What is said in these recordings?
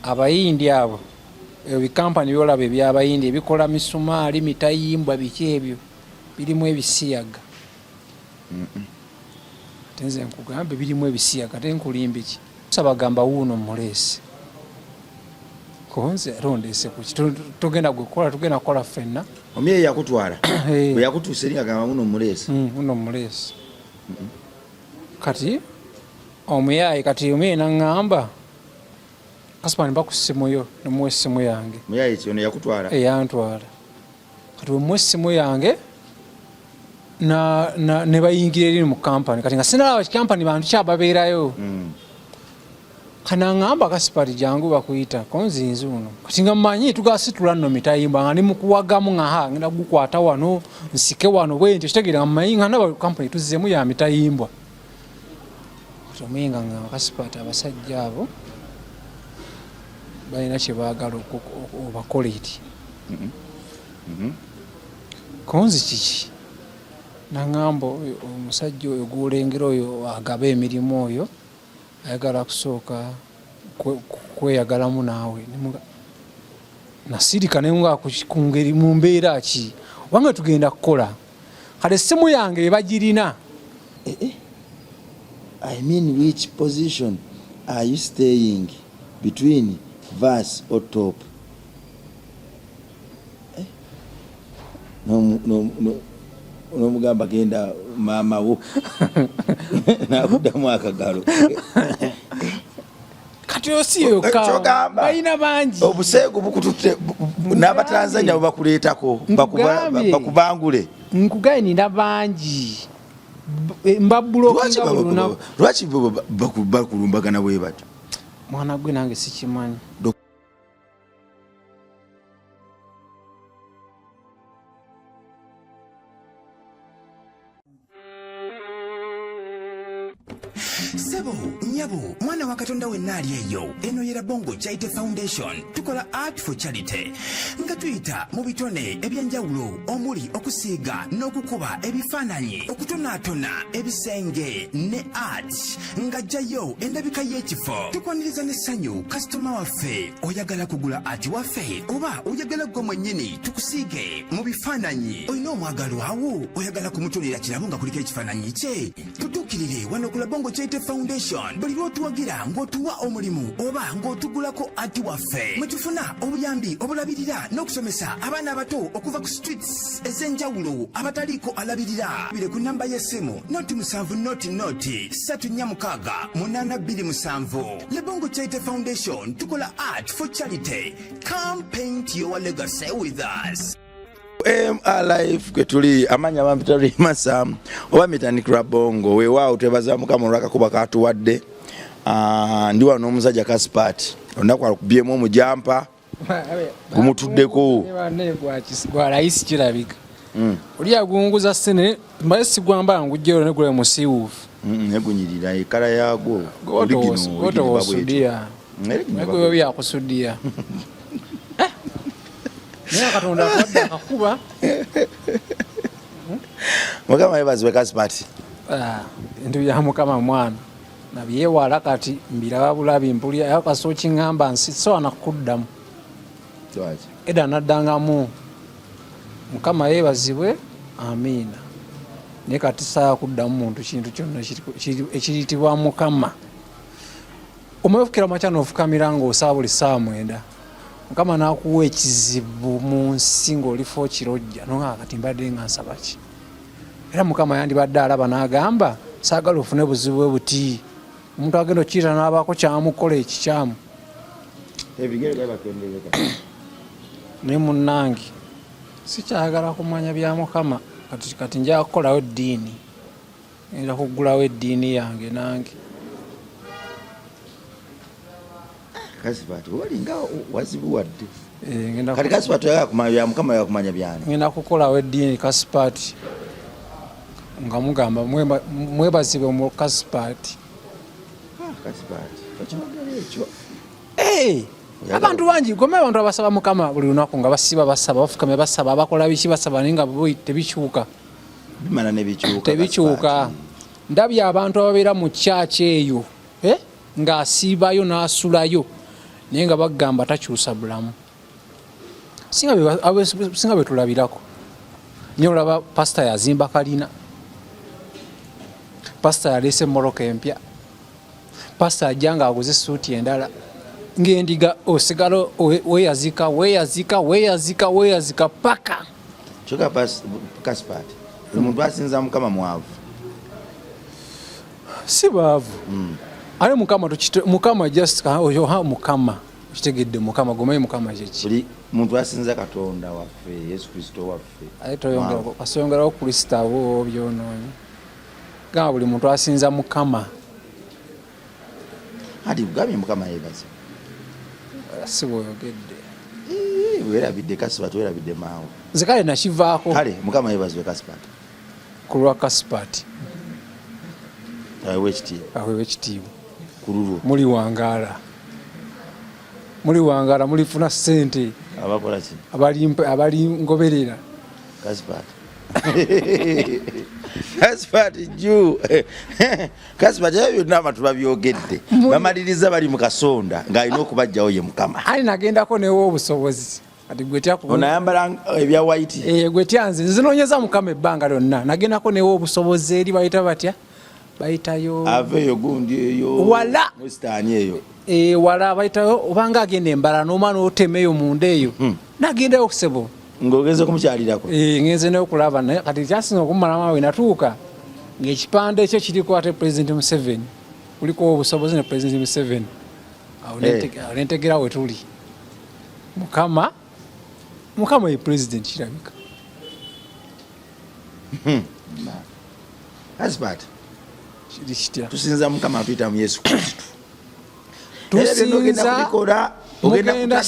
abayindi abo ebikampani byolaba ebyabayindi ebikola misumaali mitayimbwa biki ebyo birimu ebisiyaga tenze nkugambe birimu ebisiyaga tenkulimbi ki sabagamba wuuno muleesi konze rondese kuki tugenda kukola ffenna omye yakutwala bwe yakutuusa eri agamba wuuno muleesi wuuno muleesi kati omuyayi kati omye naŋŋamba kasipani bakusimu yo nemuwa essimu yange muyayi kyono yakutwala eyantwala kati wemuwa essimu yange ne bayingira eri mu kampani kati nga sinalaba kikampani bantu kyababeerayo kanaŋŋamba kasipati jangu bakuyita konzinzi uno kati nga mmanyi tugasitula nno mitayimba nga ndi mukuwagamu nga ngenda gukwata wano nsike wano bwe ntyo kitegeera nga mmanyi nga naba kampani tuzzemu ya mitayimbwa kati omuyinga nga kasipati abasajja abo balina kyebaagala obakola eti konzi kiki naŋŋamba omusajja oyo gwolengera oyo agaba emirimu oyo ayagala kusooka kweyagalamu naawe nasirika nenga kungeri mu mbeera ki wange tugenda kukola kale essimu yange ebagirina I mean which position are you staying between verse or top? No mugamba genda mama wo nakuddamu akagalo kati osiyo ka bayina bangi obuseego bukututte n'abatanzania bakuleetako bakubangule nkugaye nina bangi mbabbulokinga buluna lwaki bakulumbagana bwe batyo mwana gwe nange sikimanyi Sebo, nyabo, mwana wa Katonda wenna ali eyo. Eno yera Bongo Charity Foundation. Tukola art for charity. Nga tuyita mu bitone ebyenjawulo omuli okusiiga n'okukuba ebifaananyi, okutonaatona ebisenge ne art. Nga jjayo endabika y'ekifo. Tukwaniriza n'essanyu kasitoma waffe oyagala kugula art waffe oba oyagala gwe mwennyini tukusiige mu bifaananyi. Olina omwagalo awo oyagala kumutonera kirabo nga kuliko ekifaananyi kye. Tutuukirire wano ku Bongo Charity Foundation. Buli lw'otuwagira ng'otuwa omulimu oba ng'otugulako ati waffe mwe tufuna obuyambi obulabirira n'okusomesa abaana abato okuva ku streets ez'enjawulo abataliiko alabirira. Bire ku nnamba y'essimu noti 7 noti 346 827. Le Bongo Charity Foundation tukola art for charity. Come paint your legacy with us. Alive kwetuli amanya bampita Rimasa oba mitandikira Bongo weewaawo twebaza Mukama olw'akakuba katuwadde ndi wano omusajja Kaspat olunaku alukubyemu omujampa gumutuddeko gwa layisi kirabika oli agunguza sene mbaye sigwamba ngujjero ne gule musiwufu negunyirira ekala yaagwo goto wosudia negwe byakusudia Nina Katonda akwadde akakuba Mukama yebaziwe Kaspat into bya Mukama mwana nabyewala kati mbiraba bulabi mpulya akasoki ngamba nsi so anakuddamu eda naddangamu Mukama yebazibwe amina ne kati saa kuddamu muntu kintu kyonna ekiyitibwa Mukama omwefukira machano ofukamira ngo osabuli saa mwenda Mukama nakuwa ekizibu mu nsi ng'olifo kirojja no kati mbadde nga nsaba ki era Mukama yandibadde alaba n'agamba saagala ofune buzibu bwe buti omuntu agenda okiyita n'abaako kyamukola ekikyamu ne munnange sikyagala kumanya bya Mukama kati nja kukolawo eddiini ngenda kuggulawo eddiini yange nange Kaspat walinga wazibuwadde kati Kaspat yakumanya Mukama yakumanya byani ngenda kukolawo eddiini Kaspat nga mugamba mwebazibwe mu Kaspat ekyo abantu bangi gome abantu abasaba Mukama buli lunaku nga basiba basaba bafukamye basaba abakola biki basaba ninga tebikyuka bimala tebikyuka ndabye abantu ababeera mu church eyo nga asiibayo n'asulayo naye nga bagamba takyusa bulamu singa betulabirako nyo olaba pasita yazimba kalina, pasita yaleese moroka empya, pasita ajja nga aguze suuti endala, ng'endiga osigala weeyazika paka kyokka Kasipati omuntu asinza Mukama mwavu si baavu ale Mukama just Mukama kitegedde Mukama gomaye Mukama kyeki buli muntu asinza Katonda waffe Yesu Kristo waffe ate toyongeraho Kristo abo byonoonyi gamba buli muntu asinza Mukama ati ugambye Mukama yeebaze si bw'oyogedde weerabidde Kasipati weerabidde maawe nze kale nakivaako kale Mukama yeebazibwe Kasipati ku lwa Kasipati awewe ekitiibwa ku lulwo muli wangaala mulifuna ssente abakola ki abali ngoberera Kasipati Kasipati juu Kasipati ebyo byonna abantu babyogedde bamaliriza bali mu kasonda ng'alina okubajjawo ye Mukama ali nagendako newobusobozi ati onayambala ebya white gwe tyanze nzinoonyeza Mukama ebbanga lyonna nagendako newobusobozi eri bayita batya bayitayo aveyo gundi eyo wala musitaani eyo wala bayitayo obanga agenda embala n'omwana otemeyo munda eyo nagendayo okusebo ng'ogeze kumukyalirako ngenze n'okulaba naye kati kyasinga okumalamu awe natuuka ng'ekipande ekyo kiriko ate President Museveni kuliko obusobozi ne President Museveni awo nentegera we tuli Mukama ye President kirabika Kasipati kitya tusinza Mukama tuyita mu Yesu Kristo mugenda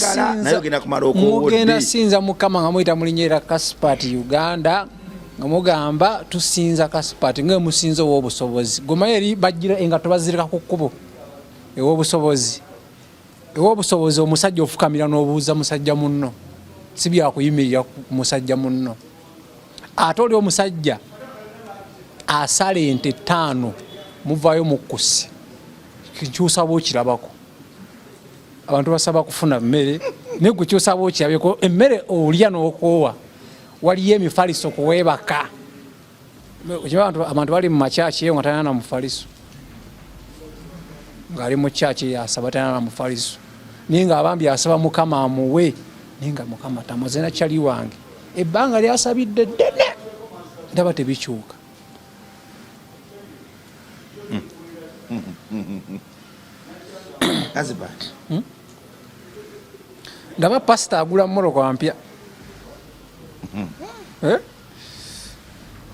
sinza Mukama nga muyita mulinyera Kasipati Uganda nga mugamba tusinza Kasipati nga musinza ow'obusobozi gomaye eri bajjira engato bazirika ku kkubo ew'obusobozi omusajja ofukamira n'obuuza musajja munno si byakuyimirira ku musajja munno ate oli omusajja asala ente 5 muvaayo mu kkusi kikyusa bwokirabako abantu basaba kufuna mmere naye gwe kyusa bwokirabeko emmere olya n'okoowa waliyo emifaliso kuweebaka abantu bali mu makyaki eyo nga talina na mufaliso ng'ali mu kyaki yasaba talina na mufaliso naye ng'abambi asaba Mukama amuwe naye nga Mukama tamuze na kyali wange ebbanga lyasabidde ddene ndaba tebikyuka Kasipati ndaba pasita agula moroka mpya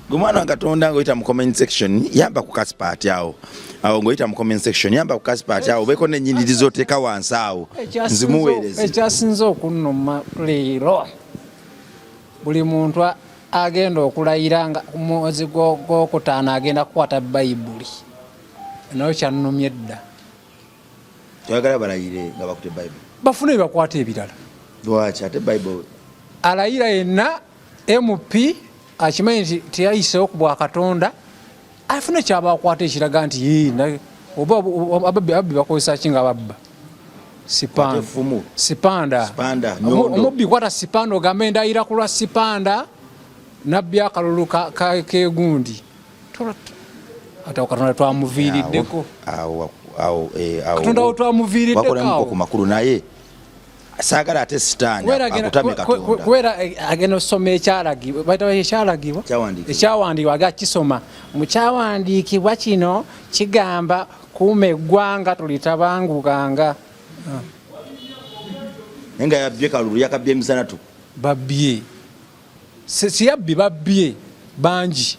gumwana wa Katonda ngoyita mu comment section yamba ku Kasipati awo ngoyita mu comment section yamba ku Kasipati awo beko n'ennyinirizo teeka wansi awo nzimuweereze ekyasinze okunnuma leero buli muntu agenda okulayira nga mwezi gw'okutaano agenda kukwata Bayibuli nayo kyannumye dda twagala balayire nga bakute Bayibuli bafune ebibakwata ebirala lwaki ate Bayibuli alayira yenna MP akimanyi nti teyayiseewo ku bwa Katonda afune kyabakwata ekiraga nti oba ababbi bakozesa ki nga babba sipanda omubbi kwata sipanda ogambe ndayira ku lwa sipanda nabbi akalulu kegundi ate Katonda twamuviiriddeko Katonda twamuviiriddeko ku makulu naye saagala ate sitaani akutamye Katonda kubeera agenda osoma ekyalagibwa bayita ekyalagibwa ekyawandiikibwa agakisoma mu kyawandiikibwa kino kigamba kuuma eggwanga tulitabangukanga naye nga yabbye kalulu yakabbye emisanatu babbye siyabbi babbye bangi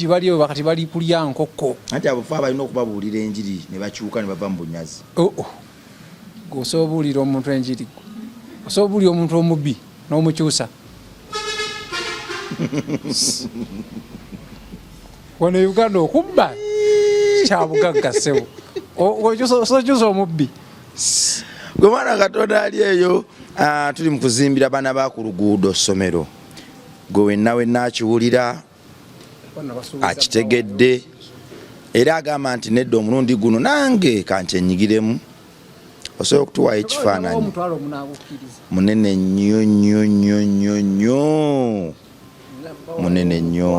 baliyo bakati bali kulya nkoko anti abafu balina okubabuulira enjiri ne bakyuka ne bava mu bunyazi osobola obuulira omuntu enjiri osobola obuulira omuntu omubbi n'omukyusa wano Uganda okubba kyabugagga ssebo osokyusa omubbi gwe mwana Katonda ali eyo tuli mu kuzimbira baana ba ku luguudo ssomero gwe wenna akiwulira akitegedde era agamba nti nedda omulundi guno nange kankyenyigiremu osobola okutuwa ekifaananyi munene nnyo munene nnyo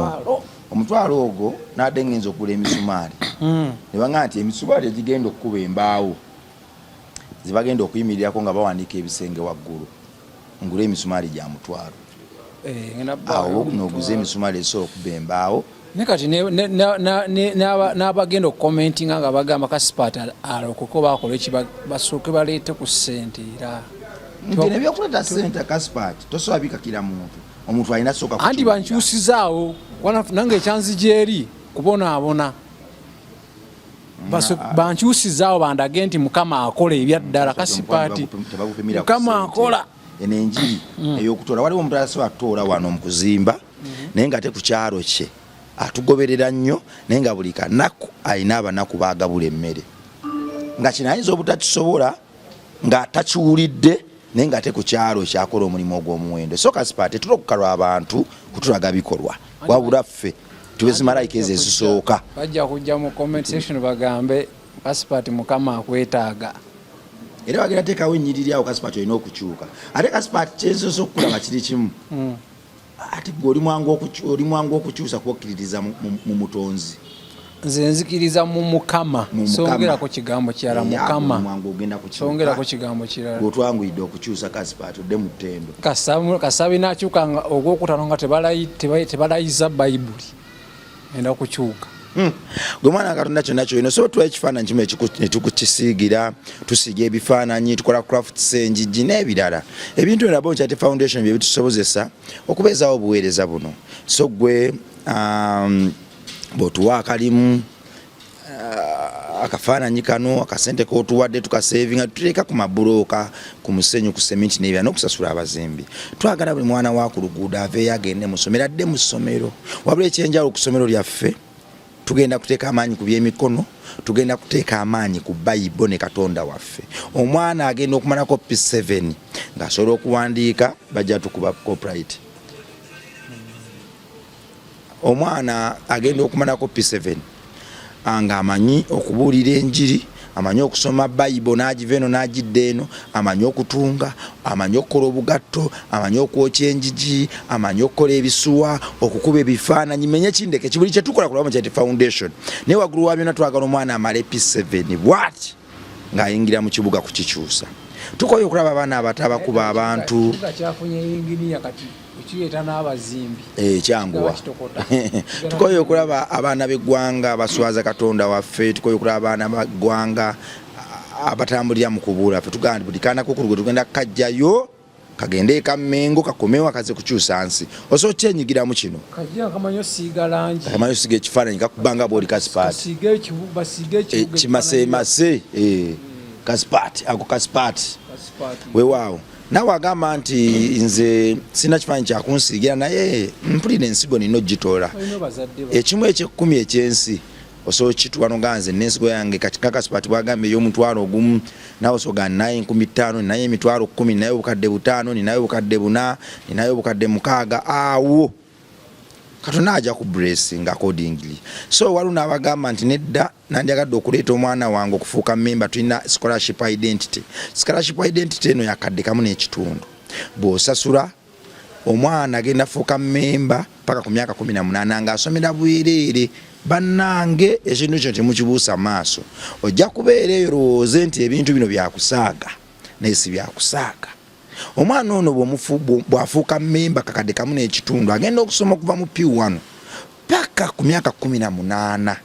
omutwalo ogwo nadde ngenza okugula emisumaali ne baŋŋamba nti emisumaali egigenda okukuba embaawo zibagenda okuyimirirako nga bawandiika ebisenge waggulu ngula emisumaali gya mutwalo awo noguza emisumaali ezisobola okuba embaawo ne kati n'abagenda okukomentinga nga bagamba Kasipaati alokoke bakola basooke baleete ku ssente era nti nebyokuleeta ssente Kasipaati tosobola bikakira omuntu alina soka anti bankyusizaawo nange ekyanzija eri kubonaabona bankyusizaawo bandage nti Mukama akola ebyaddala Kasipaati Mukama akola eno enjiri ey'okutoola waliwo omuntu asobola kutoola wano mu kuzimba naye nga ate ku kyalo kye atugoberera nnyo naye nga buli kanaku alina abanaku baagabula emmere nga kino ayinza obutakisobola nga takiwulidde naye nga ate ku kyalo kyakola omulimu ogw'omuwendo so Kasipaati tetula okukalwa abantu kutulaga bikolwa wabula ffe tube zimalayika ezo ezisooka bajja kujja mu comment section bagambe Kasipaati Mukama akwetaaga era bagenda teekawo ennyiriri awo Kasipaati olina okukyuka ate Kasipaati kyensoza okukulaba kiri kimu ati gwe oli mwangu okukyusa kwokkiririza mu mutonzi nze nzikiriza mu Mukama songerako kigambo kirala Mukama songerako kigambo kirala gwotwanguyidde okukyusa Kasipaati odde mu ttendo kasabi nakyuka ogwokutano nga tebalayiza bayibuli enda kukyuka gwe mwana Katonda kyonna kyolina so tuwa ekifaananyi kimu etukukisiigira tusiiga ebifaananyi tukola crafts enjiji n'ebirala ebintu nabo Nkyate Foundation bye bitusobozesa okubeezaawo obuweereza buno so gwe bw'otuwa akalimu akafaananyi kano akasente k'otuwadde tukasevinga tuteeka ku mabulooka ku musenyu ku seminti n'ebirala n'okusasula abazimbi twagala buli mwana wa ku luguudo aveeyo agende mu ssomero adde mu ssomero wabula ekyenjawulo ku ssomero lyaffe tugenda kuteeka amaanyi ku byemikono tugenda kuteeka amaanyi ku Bayibuli ne Katonda waffe omwana agenda okumalako P7 ng'asobola okuwandiika bajja tukuba copyright omwana agenda okumalako P7 ng'amanyi okubuulira enjiri amanyi okusoma Bayibuli n'agiva eno n'agidda eno amanyi okutunga amanyi okukola obugatto amanyi okwokya enjiji amanyi okukola ebisuwa okukuba ebifaananyi menye kindeke kibuli kye tukola ku Nkyate Foundation naye waggulu wa byonna twagala omwana amale P7 bw'ati ng'ayingira mu kibuga kukikyusa tukoye okulaba abaana abato abakuba abantu kyanguwa tukoye okulaba abaana b'eggwanga abaswaza Katonda waffe tukoye okulaba abaana b'eggwanga abatambulira mu kubuula ffe tugamba nti buli kaana kokulugo tugenda kajjayo kagende Kamengo kakomewo akaze kukyusa nsi osobola kyenyigira mu kino kamanyi osiiga ekifaananyi kakubanga bw'oli Kasipaati kimasemase Kasipaati ako Kasipaati weewaawo nawe agamba nti nze sina kifaananyi kyakunsiigira naye mpulira ensigo nina ogitoola ekimu eky'ekkumi ekyensi osobola kituwa nogaa nze n'ensigo yange kati Kasipaati bwagamba ey'omutwalo ogumu nawe osobola naye 50,000 ninayo emitwalo 10 ninayo obukadde 5 ninayo obukadde 4 ninayo obukadde 6 awo Katonda ajja ku blessing accordingly so waliwo n'abagamba nti nedda nandyagadde okuleeta omwana wange okufuuka member tulina scholarship identity eno yakadde kamu n'ekitundu bw'osasula omwana agenda fuuka member paka ku myaka 18 ng'asomera bwereere bannange ekintu kyo temukibuusa maaso ojja kubeera eyo lowooze nti ebintu bino byakusaaga naye si byakusaaga omwana ono bw'afuuka memba kakadde kamu n'ekitundu agenda okusoma okuva mu P1 paka ku myaka 18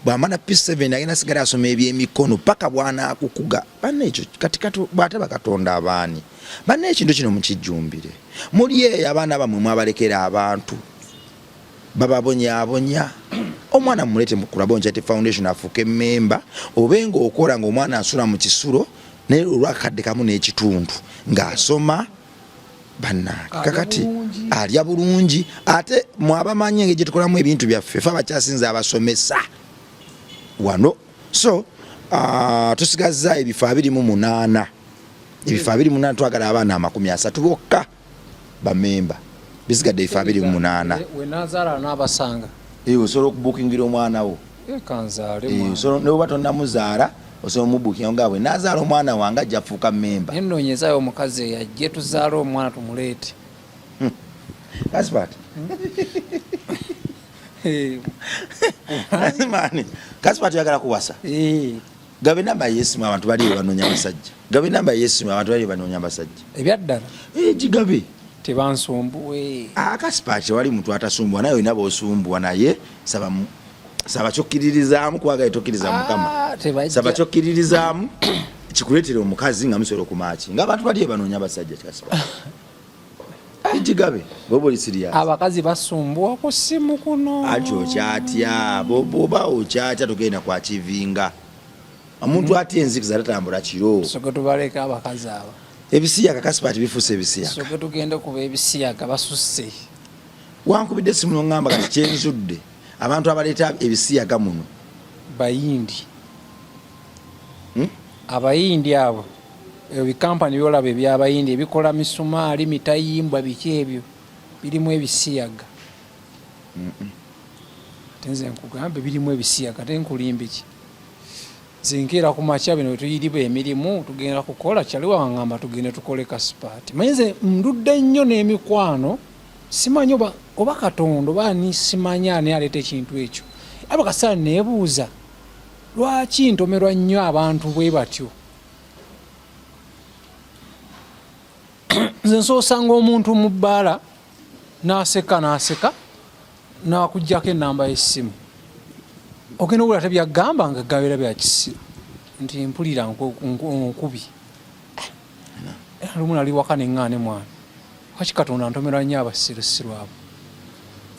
bw'amala P7 agenda sigala asoma ebyemikono paka bw'anaakukuga banne ekyo katikati bw'ataba Katonda abaani banne ekintu kino mukijjumbire muli eyo abaana bamwe mwabalekera abantu bababonyaabonya omwana mumulete ku Nkyate Foundation afuuke memba obenga okola ng'omwana asula mu kisulo naye olwakadde kamu n'ekitundu ng'asoma bannange kakati alya bulungi ate mwabamanyi engeri gye tukolamu ebintu byaffe fe abakyasinza abasomesa wano so tusigazza ebifo 28 ebifo 28 twagala abaana 30 bokka bamemba bisigadde ebifo 28 wenazaala n'abasanga osobola okubukingira omwana wo kanzaale ne bw'oba tonnamuzaala osobola omubuukira nga bwe naazaala omwana wange ajja afuuka memba. Nnoonyezayo omukazi eyajje tuzaala omwana tumuleete. Kasipati mani Kasipati yagala kuwasa. Gabe namba yesimu abantu bali banoonya abasajja. Gabe namba yesimu abantu bali banoonya abasajja. Ebyaddala gigabe tebansumbuwe. Kasipati wali muntu atasumbwa naye olina b'osumbwa naye saba kyokkiririzaamu kubanga ettokiriza Mukama. Saba kyokkiririzaamu kikuleetere omukazi nga musolo ku maaki ng'abantu bali banoonya abasajja. Kasipati Ijigabe boboli siriya abakazi basumbuwa ku simu kuno ati okyatya boba okyatya tugenda kwa kivinga omuntu ati enzikiza tatambula kiro soke tubaleka abakazi aba ebisiyaga Kasipati bifuuse ebisiyaga soke tugenda kuba ebisiyaga basusse wankubidde simu n'ongamba kati kyenzudde abantu abaleeta ebisiyaga muno bayindi abayindi abo ebikampani byolaba ebyabayindi ebikola misumaali mitayimbwa biki ebyo birimu ebisiyaga. Tenze nkugambe birimu ebisiyaga tenkulimbi ki zinkeera ku makya bino tuyiriba emirimu tugenda kukola kyaliwo wangamba tugende tukole Kasipati. Manyize ndudde nnyo n'emikwano simanyi oba Katonda oba simanyi ani aleeta ekintu ekyo aba kasaala neebuuza lwaki ntomerwa nnyo abantu bwe batyo. Nze nsosanga omuntu mu bbaala n'aseka n'akuggyako ennamba y'essimu ogenda obula tebyagamba nga gabeera bya kisiru nti mpulira nkubi lumu nali waka neŋŋaane mwana waki Katonda ntomerwa nnyo abasirusiru abo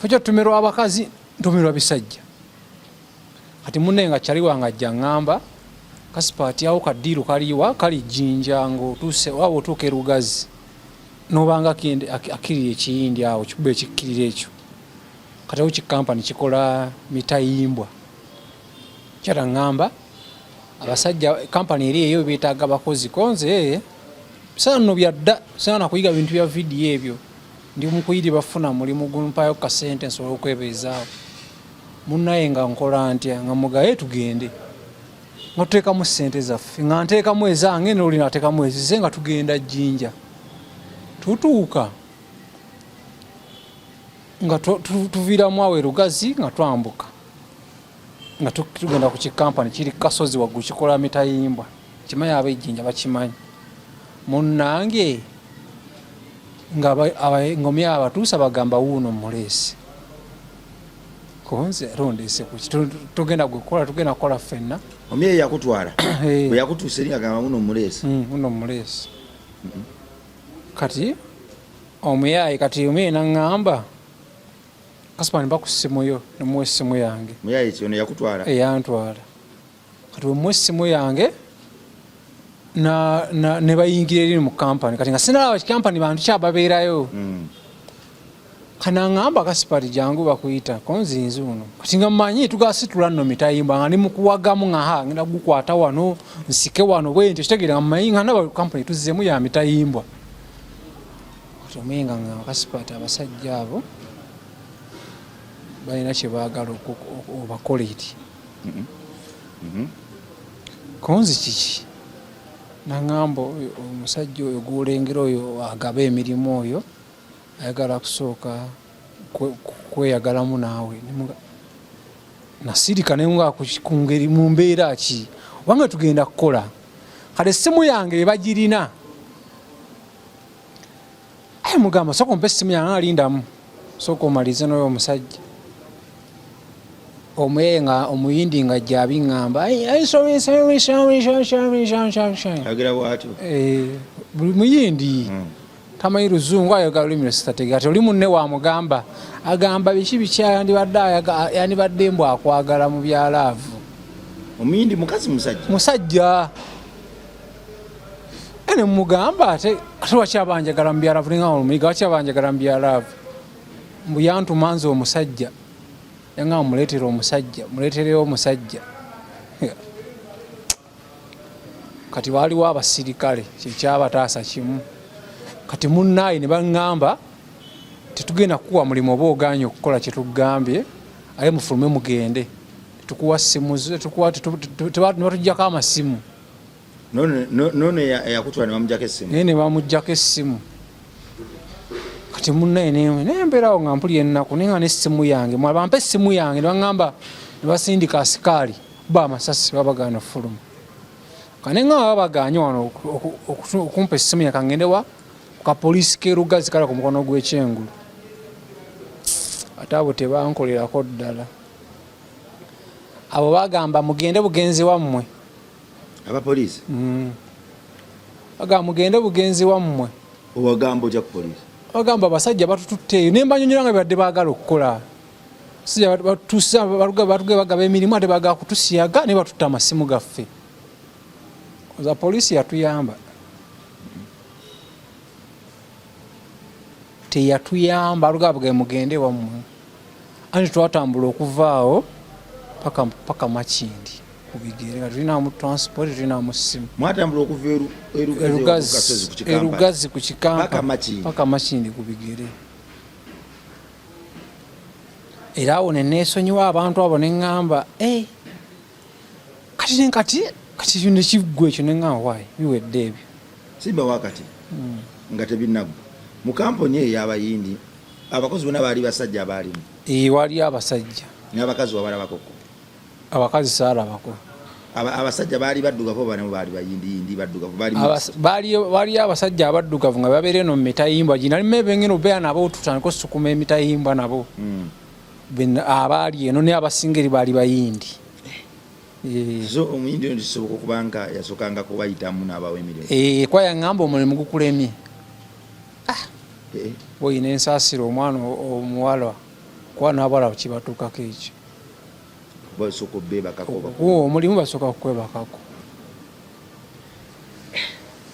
fekyo tumerwa abakazi ntomerwa bisajja kati munne nga kyali wange ajja ŋŋamba Kasipati awo kaddiiru kaliwa kali jjinja ng'otuuse waba otuuka erugazi nobanga akirira ekiyindi awo kikuba ekikkirira ekyo kati awo kikampani kikola mitayimbwa kyataŋŋamba abasajja kampani eri eyo beetaaga bakozi konze bisaano byadda saana kuyiga bintu bya vidiyo ebyo ndi mukuyiri bafuna mulimu gumpayo kasente nsobola okwebeezaawo munnaye nga nkola ntya nga mugaye tugende nga tuteekamu ssente zaffe nga nteekamu ezange noli nateekamu ezize nga tugenda jjinja tutuuka nga tuviiramu awo erugazi nga twambuka nga tugenda ku kikampani kiri kasozi waggulu kikola mitayimbwa kimanyi ab'ejjinja bakimanyi munnange nga engomya abatuusa bagamba wuuno muleesi konze rondeese kuki tugenda kukola ffenna omyeyi yakutwala bwe yakutuusa eri agamba wuno muleesi wuno muleesi kati omuyayi kati omyeyi naŋŋamba Kasipati mpa ku ssimu yo nemuwa essimu yange muyayi kyono yakutwala eyantwala kati wemuwa essimu yange ne bayingira eri mu kampani kati nga sinalaba kikampani bantu kyababeerayo kanaŋŋamba Kasipati jangu bakuyita konzinzi uno kati nga mmanyi tugasitula nno mitayimba nga ndi mukuwagamu nga ngenda gukwata wano nsike wano bwe ntyo kitegeera nga mmanyi nga naba kampani tuzzemu ya mitayimbwa kati omenga nga Kasipati abasajja abo balina kyebaagala obakola eti konzi kiki naŋŋamba omusajja oyo gwolengera oyo agaba emirimu oyo ayagala kusooka kweyagalamu naawe nasirika nenga kungeri mu mbeera ki obanga tugenda kukola kale essimu yange ebagirina mugamba sooka ompa essimu yange alindamu sooka omalize n'oyo omusajja omwenga omuyindi nga jabiŋŋamba buli muyindi tamanyi luzungu ayogala lulimi lwesitategeera ti oli munne wamugamba agamba biki yandibadde mbw akwagala mu byalaavu omuyindi mukazi musajja ene mugamba ate wakyabanjagala mu byalaavu ninga olumiga wakyabanjagala mu byalaavu mbu yantumanze omusajja yanga muleetere omusajja muleetereyo omusajja kati waaliwo abasirikale kyekyabataasa kimu kati munnaayi ne baŋŋamba tetugenda kukuwa mulimu oba oganye okukola kyetugambye aye mufulume mugende tukuwa simu tukuwa tubatugyako amasimu none yakutwala bamujjako essimu ne bamujjako essimu kati munnaye nembeerawo nga mpuli ennaku naye nga n'essimu yange bampa essimu yange ne baŋŋamba ne basindika asikaali ba amasasi babagaana fuluma kane nga babaganye wano okumpa essimu yange kangende wa kapoliisi kerugazi kala ku mukono gw'ekyengulu ate abo tebankolerako ddala abo bagamba mugende bugenzi wammwe abapoliisi bagamba mugende bugenzi wammwe owagamba ojja ku poliisi bagamba abasajja batututte eyo ne mbanyonyola nga badde baagala okukola sijja batuge bagaba emirimu ate bagala kutusiyaga ne batutta amasimu gaffe oza poliisi yatuyamba teyatuyamba alugabage mugende wammwe anti twatambula okuvaawo paka Makindi kubigere nga tulinamu transport tulinamu simu mwatambula okuva erugazi ku Kikampa paka Makindi kubigere era awo neneesonyiwa abantu abo neŋŋamba kati kino kiggwa ekyo neŋŋamba waayi biwedde ebyo simba wakati nga tebinaggwa mu kampuni eyo y'abayindi abakozi bonna baali basajja abaalimu wali abasajja n'abakazi wabalabakoko abakazi saalabako abasajja baali baddugavu bano baali bayindiyindi baddugavu baali abasajja abaddugavu nga babeera eno mu mitayimbwa gino alimu ebengeno beera nabo tutandika osukuma emitayimbwa nabo abaali eno naye abasingeri baali bayindi so omuyindi ono kisoboka okubanga yasokanga kubayitamu n'abawa emirimu kwa yaŋŋamba omulimu gukulemye oyina ensaasiro omwana omuwala kuba n'abawala kibatuukako ekyo omulimu basooka kukwebakako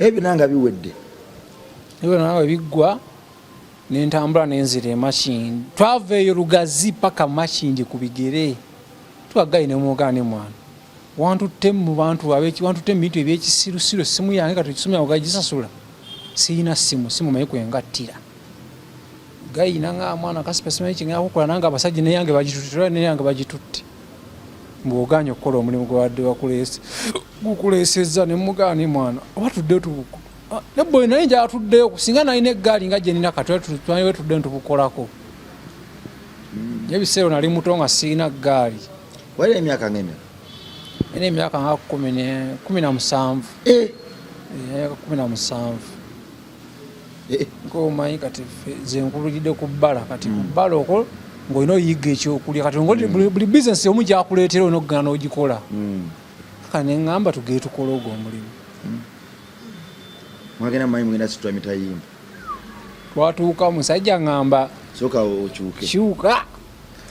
ebyo nanga biwedde ebyo nanga biggwa nentambula nenzira Makindi twava eyo Lugazi paka Makindi ku bigere twagayi nemwogana ne mwana wantutte mu bantu wantutte mu bintu ebyekisirusiru essimu yange kati ekisomya ogagisasula siyina simu maye kwengattira gayina nga mwana kasipa simanyi kingenda kukola nange abasajja neyange bagitutte mbwoganya okukola omulimu gwadde gukuleesezza nemugana ne mwana oba tudde nebboyi naye nja atuddeyo singa nalina eggaali nga gyenina katwe tudde ntubukolako ebiseero nali muto nga sirina ggaali wali emyaka ng'emya ina emyaka nga 17 17 ngomanyi kati zenkulugidde ku bbala kati ku bbala okwo ng'olina oyiga ekyokulya kati buli bizinesi omu gyakuleetera olina okugana n'ogikola kati neŋŋamba tugere tukole ogwo omulimu mwagenda mumanyi mugenda situla mitayimba twatuuka musajja ŋŋamba soka okyuke kyuka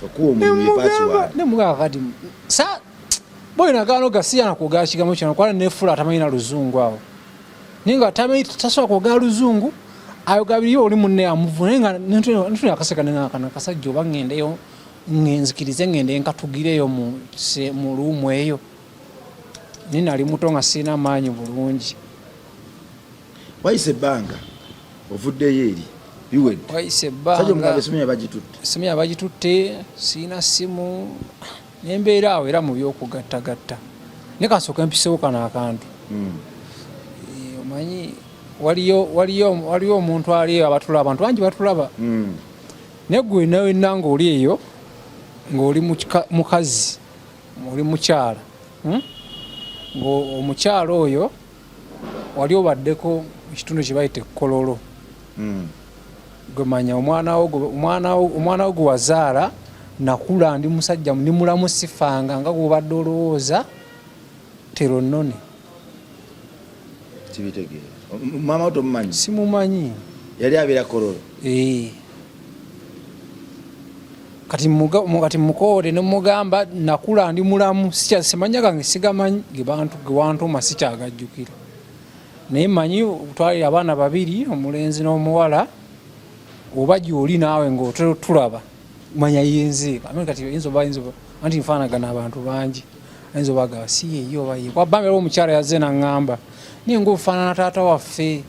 okuwa omulimu yepaasiwaadi nemugamba kati boyi nagano gasiyana kwogera kigambo kino kwana nefula atamanyi na luzungu awo naye nga tasobola kwogera luzungu ayogabiri oli munne amuvu naye nga ntuna akaseka nengakana kasajja oba ŋŋendeyo nzikirize ŋŋende nkatugireyo mu luumu eyo naye nali muto nga sirina maanyi bulungi wayise ebbanga ovuddeyo eri biwedde wayise ebbanga esimu yabagitutte sirina simu nembeera awo era mu byokugattagatta ne kasooka empisewo kano akantu omanyi waliyo omuntu ali abatulaba abantu bangi batulaba negwe nawenna ngaoli eyo ngaoli mukazi oli mukyala ngaomukyala oyo wali obaddeko ekitundu kye bayita ekkololo gwemanya omwana wo gwe wazaala nakula ndi musajja ndi mulamu sifanga nga gwobadde olowooza tero nnone kibitegeera mama wo tomumanyi simumanyi yali abeera kololo kati mukoode nemugamba nakula ndi mulamu simanya gange sigamanyi gewantuma sikyagajjukira naye manyi twalira abaana babiri omulenzi n'omuwala oba gyoli naawe ngaotera tulaba manya yenze kati yinzoba anti nfaanagana abantu bangi ayinza obagaba si yeyo oba ye kwabambera omukyala yazze naŋŋamba naye ngaofaanana taata waffe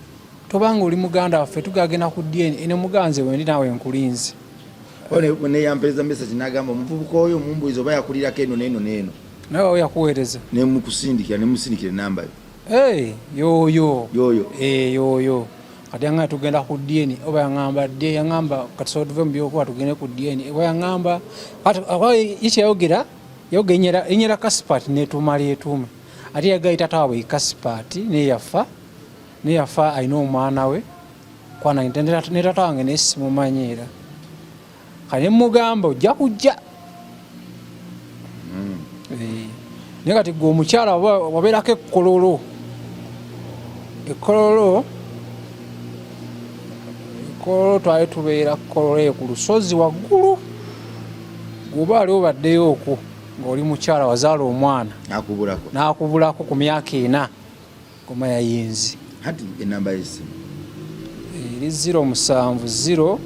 tobanga oli muganda waffe tugagenda ku DNA ne muganze wendi naawe nkulinze ne yampeza message nagamba omuvubuka oyo mumbuizo bayakulirako eno neno neno nawe yakuweereza ne mukusindikira ne musindikira namba yoyo yoyo kati yanga tugenda ku DNA oba yangamba de yangamba kati so tuve mbyokuba tugende ku DNA oba yangamba kati yiche yogenyera enyera Kaspat ne tumali etume ati yagaita tawe Kaspat ne yafa aina omwana we kwana ntendera ne tata wange ne simumanyira kale mugamba ojja kujja ne kati go omukyala wabeerako ekkololo twali tubeera kolole ku lusozi waggulu guba ali obaddeyo okwo ng'oli mukyala wazaala omwana n'akubulako ku myaka 4 ngoma yayinzi hati enamba y'essimu eri 070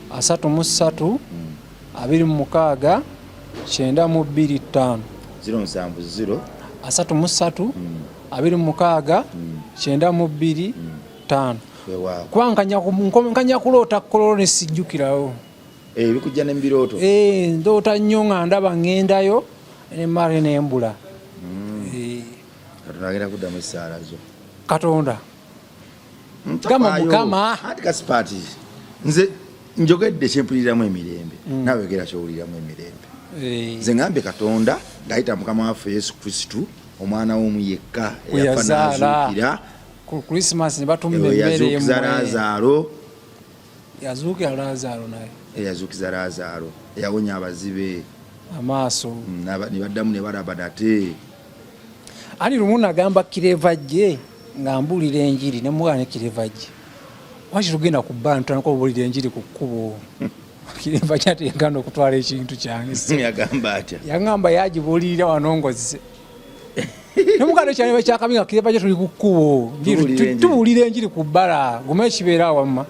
33 26 925 070 33 26 925 kubanga kuloota kololo ne sijjukirawo bikujja n'embirooto ndoota nnyo nga ndaba ŋŋendayo nemmale n'embula katonda agenda kuddamu essaala zo katonda gamba mukama ati Kaspat nze njogedde kyempuliramu emirembe nawe yogera kyowuliramu emirembe nze ngambye katonda ng'ayita mukama waffe Yesu Kristu omwana w'omu yekka eyafa n'azuukira ku Christmas ne batuma emmere yazuukiza Laazaalo yazuukira Laazaalo naye yazuukiza Laazaalo yawonya abazibe amaaso ne baddamu ne balaba nate ani lumu nagamba kirevajje nga mbulira enjiri ne muwa ne kirevajje waki tugenda ku bantu tanako obulira enjiri ku kkubo kirevajje ategana okutwala ekintu kyange yagamba atya yangamba yagibulirira wanongoze nemugano kyane bakyakabinga kirevajje tuli ku kkubo tubulira enjiri ku bbala guma ekibeera wamma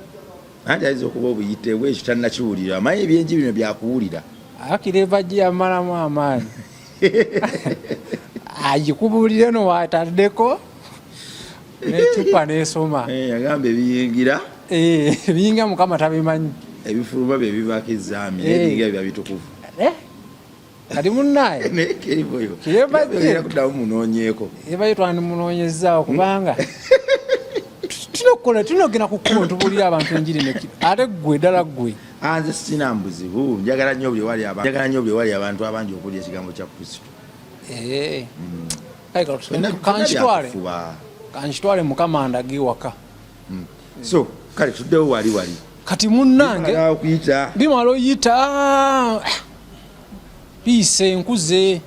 anti ayinza okuba obuyite bwekyo tannakiwulira amanyi ebyenjiri bino byakuwulira kirevajje yamalamu amaanyi agikubulire no wataddeko necupa nesoma yagamba ebiyingira ebiyingira mukama tabimanyi ebifuluma bye bibaako ezzaami nebiyingira bya bitukuvu kati munnaye kirevajje kuddamu munoonyeeko ebaye twandimunoonyezaawo kubanga tunogenda ku kkubo ntubulira abantu enjiri neki ate ggwe ddala ggwe nze sina mbuzibu njagala nnyo buli wali abantu abangi okulya ekigambo kya Kristo kankitwale mukama ndage waka so kale tuddewo wali kati munnange bimala oyita piise enkuze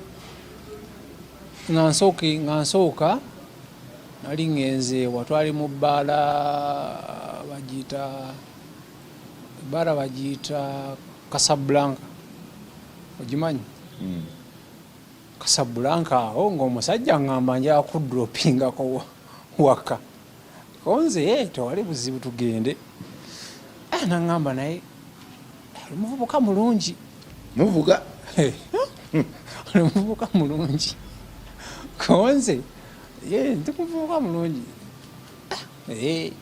nga nsooka nali ngenze watwali mu bbaala bagiyita Casablanca ogimanyi Casablanca awo ng'omusajja ngamba nja kudropingako waka konze tewali buzibu tugende nangamba naye muvubuka mulungi muvubuka mulungi konze ndi muvubuka mulungi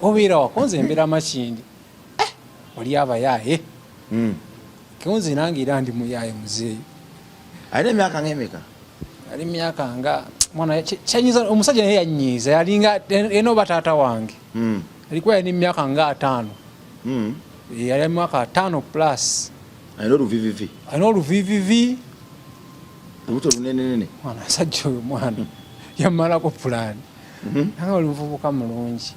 obeera wakonze embeera makindi oli abayaaye konze nange era ndi muyaaye muzeeyo alina emyaka ng'emeka ali myaka nga mwana kyanyiza omusajja naye yanyiiza yalinga eno bataata wange alikuwa yali myaka nga 5 yali myaka 5 plus alina oluvivivi olubuto lunenenene mwana asajja oyo mwana yamalako pulaani nange oli muvubuka mulungi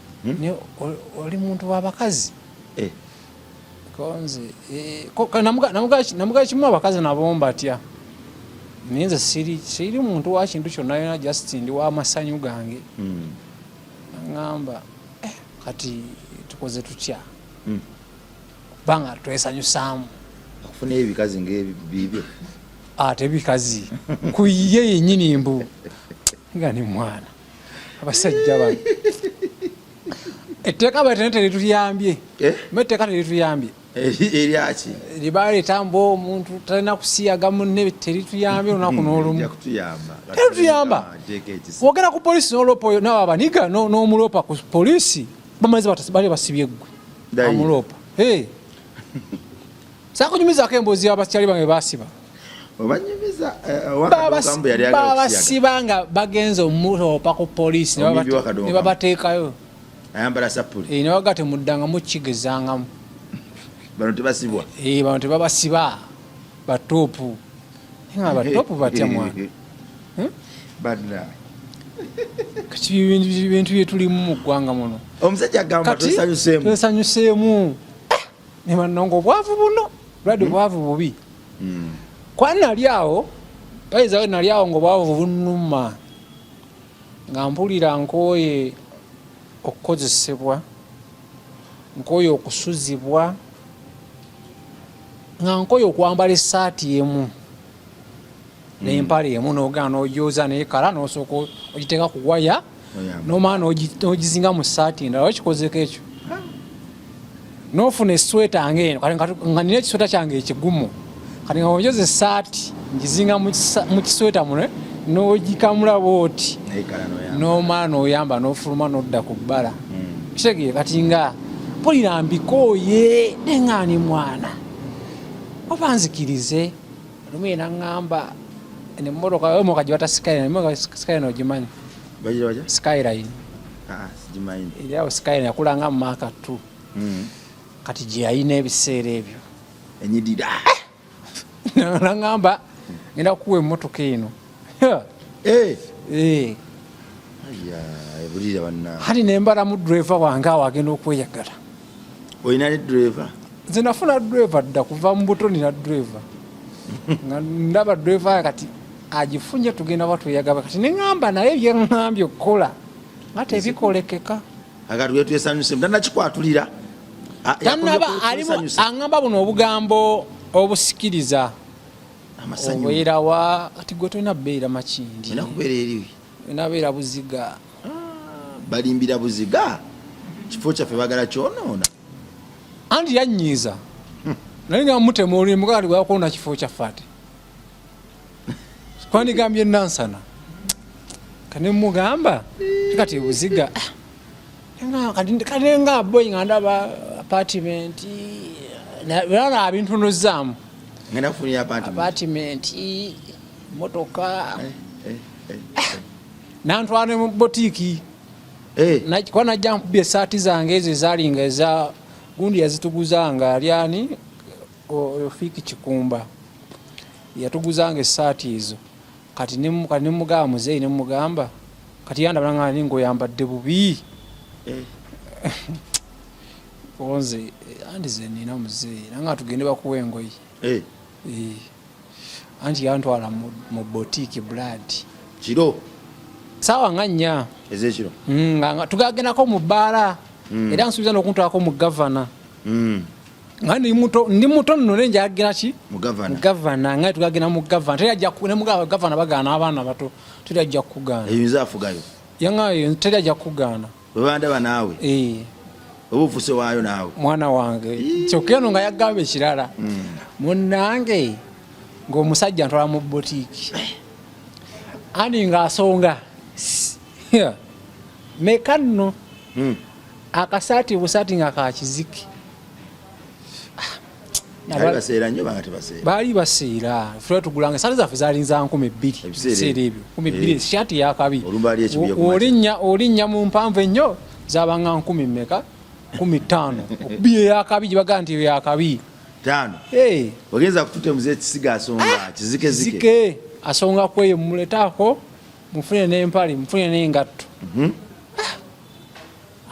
oli muntu w'abakazi konze namugaa kimu abakazi nabo mbatya naye nze siri muntu wa kintu kyonna yona just ndi w'amasanyu gange naŋŋamba kati tukoze tutya kubanga twesanyusaamu okufuna ebikazi ng'ebibyo ate bikazi kuye yennyini mbu nga ni mwana abasajja bano etteeka batene terituyambye etteeka terituyambye eryaki libaleeta mbu omuntu talina kusiyaga munne terituyambye olunaku n'olumu terituyamba wogera ku poliisi n'olopa nawe abaniga n'omulopa ku poliisi bamaze bali basibye ggwe amuloopa sakunyumizaako emboozi abakyali bange basiba obanyumiza babasiba nga bagenze omutoopa ku poliisi ne babateekayo ayambala sapuli ne baga temuddanga mukigezangamu bano tebasibwa bano tebabasiba batoopu nga batoopu batya mwana badna kati bintu byetulimu mu ggwanga muno omusajja agamba twesanyuseemu ne bannonga obwavu buno bulwadde obwavu bubi kwani nali awo bayizawo nali awo ngaobwavu bunuma nga mpulira nkooye okukozesebwa nkooye okusuzibwa nga nkooye okwambala essaati emu n'empale emu n'ogaa n'ojooza n'ekala n'osooka ogiteeka ku waya n'omala n'ogizinga mu ssaati endala okikozeko ekyo n'ofuna esweta ng'eno nga nina ekisweta kyange ekigumu kati nga onjoza essaati ngizinga mu kisweta muno n'ogikamula bwoti n'omala n'oyamba n'ofuluma n'odda ku bbala kitegere kati nga mpulira mbikooye neŋŋaani mwana oba nzikirize lumu ye naŋŋamba emmotoka emotoka gye bata skyline ogimanyi skyline eri awo skyline yakulanga mu maaka 2 kati gye yalina ebiseera ebyo enyidira naŋŋamba ngenda kukuwa emmotoka eno hati nembalamu driver wange awo agenda okweyagala olina ne driver nze nafuna driver dda kuva mu buto nina driver nga ndaba driver kati agifunye tugenda batweyagaba kati neŋŋamba naye byeŋŋambye okukola nga tebikolekeka akatuyetwesanyuse mutanakikwatulira tanaba aŋŋamba buno obugambo obusikiriza obeerawa kati gwe tolina beera makindi nabeera buziga balimbira buziga kifo kyaffe bagala kyonoona anti yanyiiza naye nga mutema olimugali bwakolona kifo kyaffe ate kwandigambye nansana kanemugamba kati buziga kati nga boyi nga ndaba apartment era abintunuzaamu apartment motoka nantwana mu botiiki kwa najja nkubye esaati zange ezo ezalinga eza gundi yazituguzanga alyani ofiiki kikumba yatuguzanga esaati ezo kati nemugamba muzeeyi nemugamba kati yandabanga ningoyambadde bubi onze andize nina muzeeyi nanga tugende bakuwa engoyi anti yantwala mu botiiki blood kiro sawa nga 4 ezekiro nga tugagendako mu bbaala era nsuubiza n'okuntwalako mu gavana nga ndi muto nno nenjagenda ki mu gavana nga tugagenda mu gavana teryajja gavana bagaana abaana bato teryajja kukugaana eyinza afugayo yangayo teryajja kukugaana webandaba naawe oba ofuse waayo naawe mwana wange kyokka eno nga yagamba ekirala munnange ng'omusajja ntwala mu botiiki andi ng'asonga meka nno akasaati busaati nga kakiziki baali baseera ffe tugulanga esaati zaffe zalinza 2,000 ebiseera ebyo 2,000 shaati yakabi olinnya mu mpanvu ennyo zabanga 10 meka 15 okubiye yakabi gibaga nti yakabi 5 ogenza kututemuza ekisiga asonga kizike asonga kweyo muletaako mufune n'empali mufune n'engatto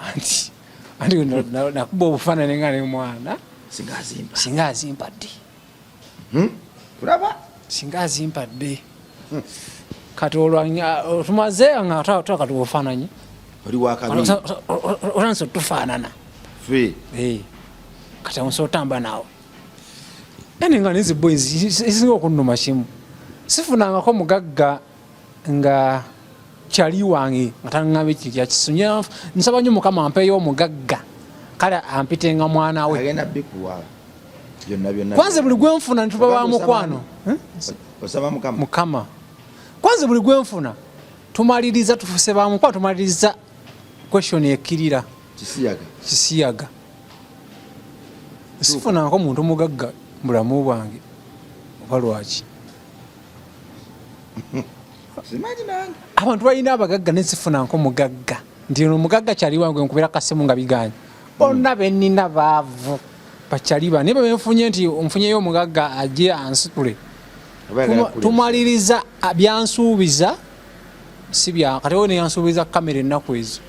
anti nakuba obufaanane nga ne mwana singa azimpadde kulaba singa azimpadde kati tumaze nga kati obufaananyi oli wakabi otanso tufaanana kati amusa otamba naawe ene nga nezi boys ezisinga okunnuma kimu sifunangako mugagga nga kyali wange nga taŋŋamba ekyo kyakisunya nsaba nnyo mukama ampeeyo omugagga kale ampitenga mwana we kwanza buli gwenfuna nituba ba mukwano mukama kwanza buli gwenfuna tumaliriza tufuse ba mukwano tumaliriza question ekirira kisiyaga sifunangako muntu mugagga mulamu bwange oba lwaki abantu balina abagagga nezifuna nkomugagga nti ono omugagga kyali wange nkubera kasimu nga biganye bonna benina baavu bakyaliba naye bebenfunye nti nfunyeyo omugagga ajje ansitule tumaliriza byansuubiza si bya kati one yansuubiza kamera ennaku ezo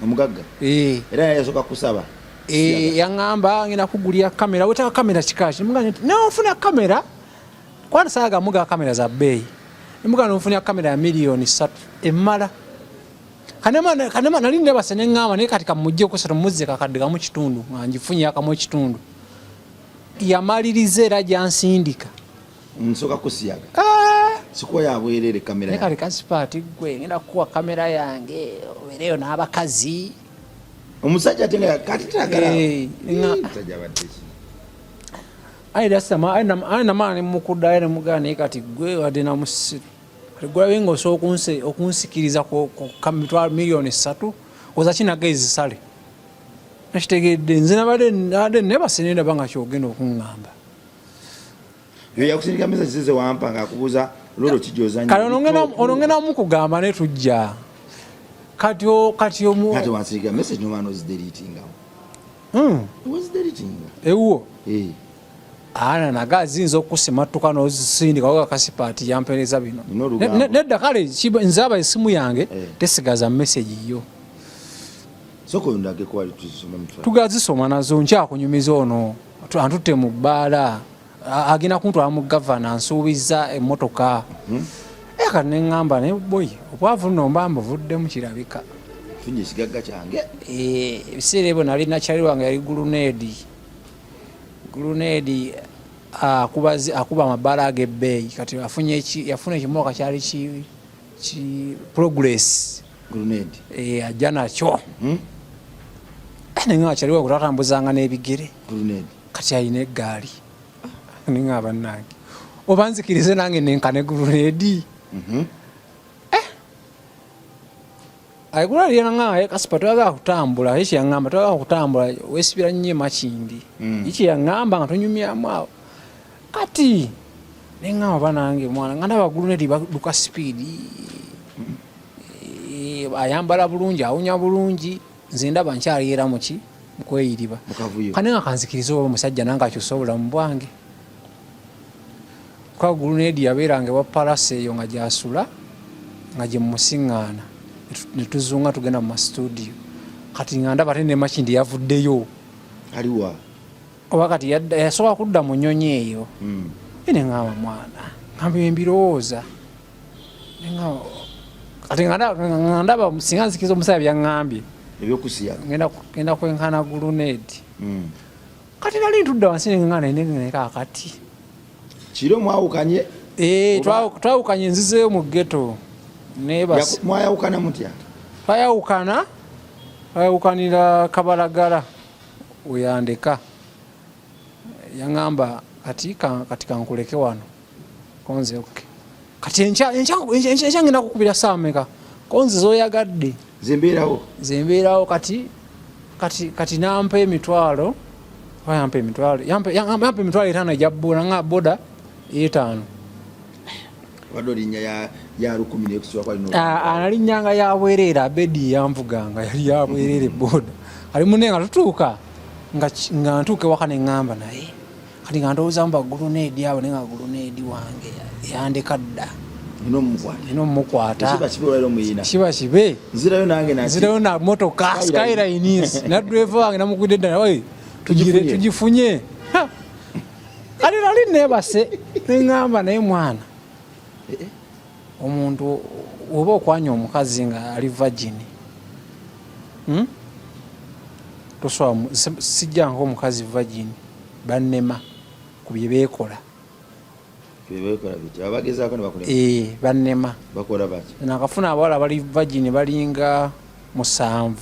omugagga era yasoka kusaba yaŋŋamba ngenda kugulya kamera wetaka kamera kikaki nofuna kamera kwana saaga muga kamera za bbeeyi nemuga nonfunira kamera ya miliyoni 3 emmala kanema nali nebase neŋŋamba naye kati kamujje okusatu muzze kakadde kamu kitundu nga ngifunye akamu ekitundu yamaliriza era gyansindika nsoka kusiyaga sikuwa yabwerere kamera naye kali Kasipati gwe ngenda kukuwa kamera yange obeereyo n'abakazi omusajja atenga kati tagala aina maani mukuddayo ne mugana naye kati gwe wadde namusi gulabenga osobola okunsikiriza ku mitwalo miliyoni 3 oza kinagezi sale nakitegedde nze nabadde nebasenenda banga kyogenda okuŋŋamba yo yakusindika mesa kizize wampa ngaakubuuza lolo kijozanya kale onongenda mukugamba ne tujja kati wansindika message nomwana ozidelitinga wazidelitinga ewuwo ana nagazi nzo okusimatuka n'ozisindika waka Kasipati yampereza bino nedda kale nzaba esimu yange tesigaza message yo soko ndage kwali tuzisoma mutwa tugazisoma nazo nkyakunyumiza ono antutte mu bbaala agenda kuntwala mu gavana nsuubiza emmotoka eka neŋŋamba ne boy obwavu nno mba mbuvuddemu kirabika funye ekigagga kyange ebiseera ebyo nali nakyali wange yali gulunedi akuba amabaala ag'ebbeeyi kati yafuna ekimotoka kyali ki progress gulunedi ajja nakyo neŋŋamba kyali wange tatambuzanga n'ebigere kati alina eggaali neŋŋamba nange oba nzikirize nange nenkane gulunedi ayigula lyananga Kasipati toyagala kutambula ekyo yaŋŋamba toyagala kutambula weesibira nnyo emakindi ekyo yaŋŋamba nga tonyumyamu awo kati neŋŋamba banange mwana nga ndaba gulunedi baduka sipiidi ayambala bulungi awunya bulungi nze ndaba nkyaliera muki mukweyiriba kane nga kanzikiriza oba omusajja nange akyusa obulamu bwange kwa gulunedi yabeeranga ewa palasi eyo nga gyasula nga gye mumusiŋŋaana netuzunga tugenda mu mastudio kati nga ndaba ate nemakindi yavuddeyo aliwa oba kati yasobola kudda mu nnyonyi eyo ene ŋŋamba mwana ŋamba embirowooza kati nga ndaba singa nzikiriza omusajja byaŋŋambye ebyokusiyaga ngenda kwenkana gulunedi kati nali ntudde wansi neŋŋaana nekakati kiro mwawukanye twawukanye nzizeyo mu ghetto mwayawukana mutya twayawukanira Kabalagala weyandeka yaŋŋamba kati kankuleke wano konze kati enkya ngenda kukubira saameka konze zoyagadde zembeerawo kati nampa emitwalo yampa emitwalo 5 egya boda 5 nalinnyanga yabwerera abedi yanvuganga yali yabwerere boda ali munne nga tutuuka nga ntuuke waka neŋŋamba naye kati nga ndowoozamu bagulunedi abo naye nga gulunedi wange yandeka dda nina omukwata kiba kibe nzirayo na motoka skylines nadreva wange namugwidde dda tugifunye kati nali nebase neŋŋamba naye mwana omuntu oba okwanya omukazi nga ali virgin tosobola sijjanga omukazi virgin bannema ku bye beekola bannema nakafuna abawala bali virgin balinga 7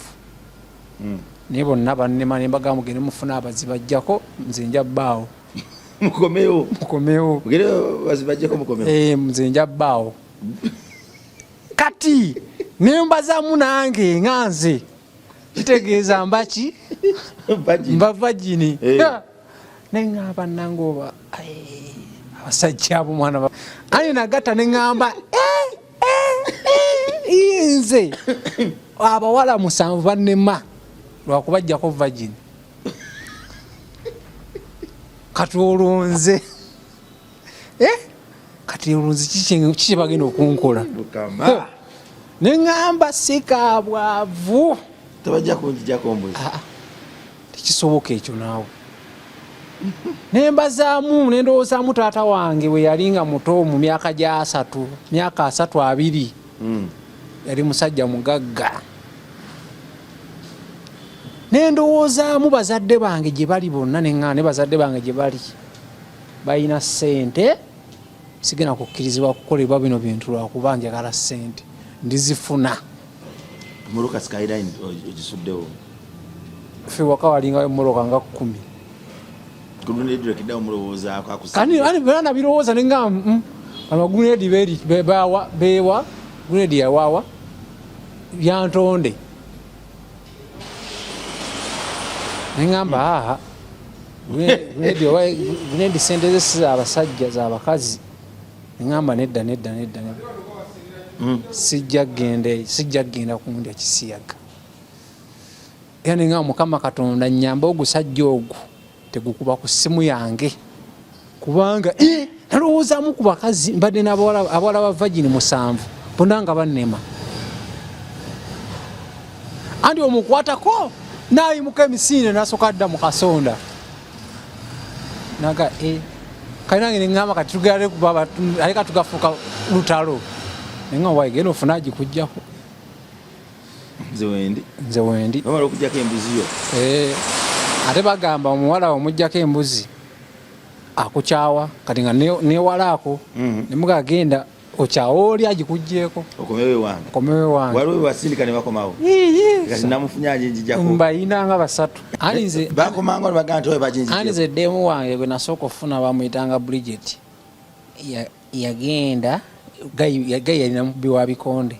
naye bonna bannema ne mbagamba mugende mufuna abazibajjako nze nja bbaawo mukomewo nze nja bbaawo kati nembazamu nange nga nze kitegeeza mbaki mba vagini neŋŋamba nangoba abasajja abo mwana ani nagatta neŋŋamba nze abawala 7 bannema lwakubajjako vagin kati olunze kati olunze kiki bagenda okunkola neŋŋamba sikabwavu tebajja kunjijako mbuzi tekisoboka ekyo naawe nembazaamu nendowoozaamu taata wange bwe yali nga muto mu myaka gya 2 yali musajja mugagga nendowoozaamu bazadde bange gye bali bonna neŋŋaa ne bazadde bange gye bali balina ssente sigenda kukkirizibwa kukolebwa bino bintu lwakuba njagala ssente ndizifuna muluka skyline ogisuddewo ffe waka walingayo moloka nga 10 kani bana birowooza nenga amaguredi beri bewa guredi yawawa byantonde nengamba guredi sente zesiza abasajja z'abakazi nengamba nedda sijja genda kundya kisiyaga era nenga Mukama Katonda nnyamba ogusajja ogwo tegukuba ku ssimu yange kubanga nalowoozaamu ku bakazi mbadde n'abawala ba vagini 7 bonna nga bannema andi omukwatako naayimuka emisinde nasooka adda mu kasonda naga kali nange neŋŋamba kati tugale kuba aleka tugafuuka lutalo nenga waigenda ofuna agikujjako nze wendi bamala okujjako embuziyo ate bagamba omuwala omujjako embuzi akukyawa kati nga newalaako nemuga genda okyawa oli agikujjeeko okomewe wange waliwo wasindika ne bakomawo kati namufunyaje njijjako mbayinanga 3 bakomanga nebagaa nti oyo bajinjijeko anize demu wange gwe nasooka ofuna bamuyitanga Bridget yagenda gayi yalina mubbi wa bikonde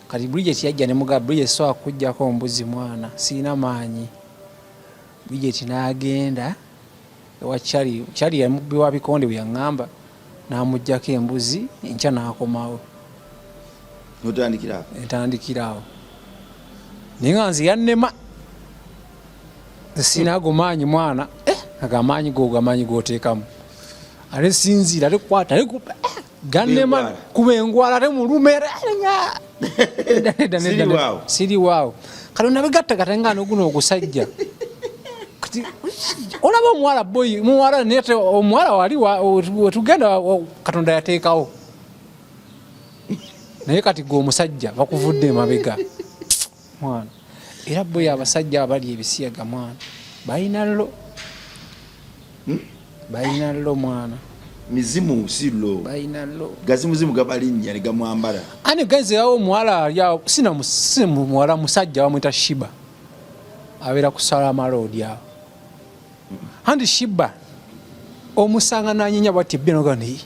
kati Bridget yajja nemuga Bridget so akujjako ombuzi mwana siina maanyi Bridget n'agenda ewa Charlie yamubbi wa bikonde bwe yaŋŋamba n'amuggyako embuzi enkya n'akomawo entandikirawo naye nga nze yannema siinago maanyi mwana agamaanyi gamanyi gooteekamu ate sinziira ate kukwata ate gannema kuba engwala ate mulumera siri waawo Katonda bigattagatta nga noguno ogusajja kati olaba omuwala boyi muwala nete omuwala wali wetugenda Katonda yateekawo naye kati gwe omusajja bakuvudde emabega mwana era boyi abasajja abali ebisiyaga mwana balina llo mwana mizimu silo balina llo gazi muzimu gabalinnya ne gamwambala ani gazi yawo omuwala ya sina muwala musajja bamwita Shiba abeera ku Salama Road awo andi Shiba omusanga nanyinya bwati bino gani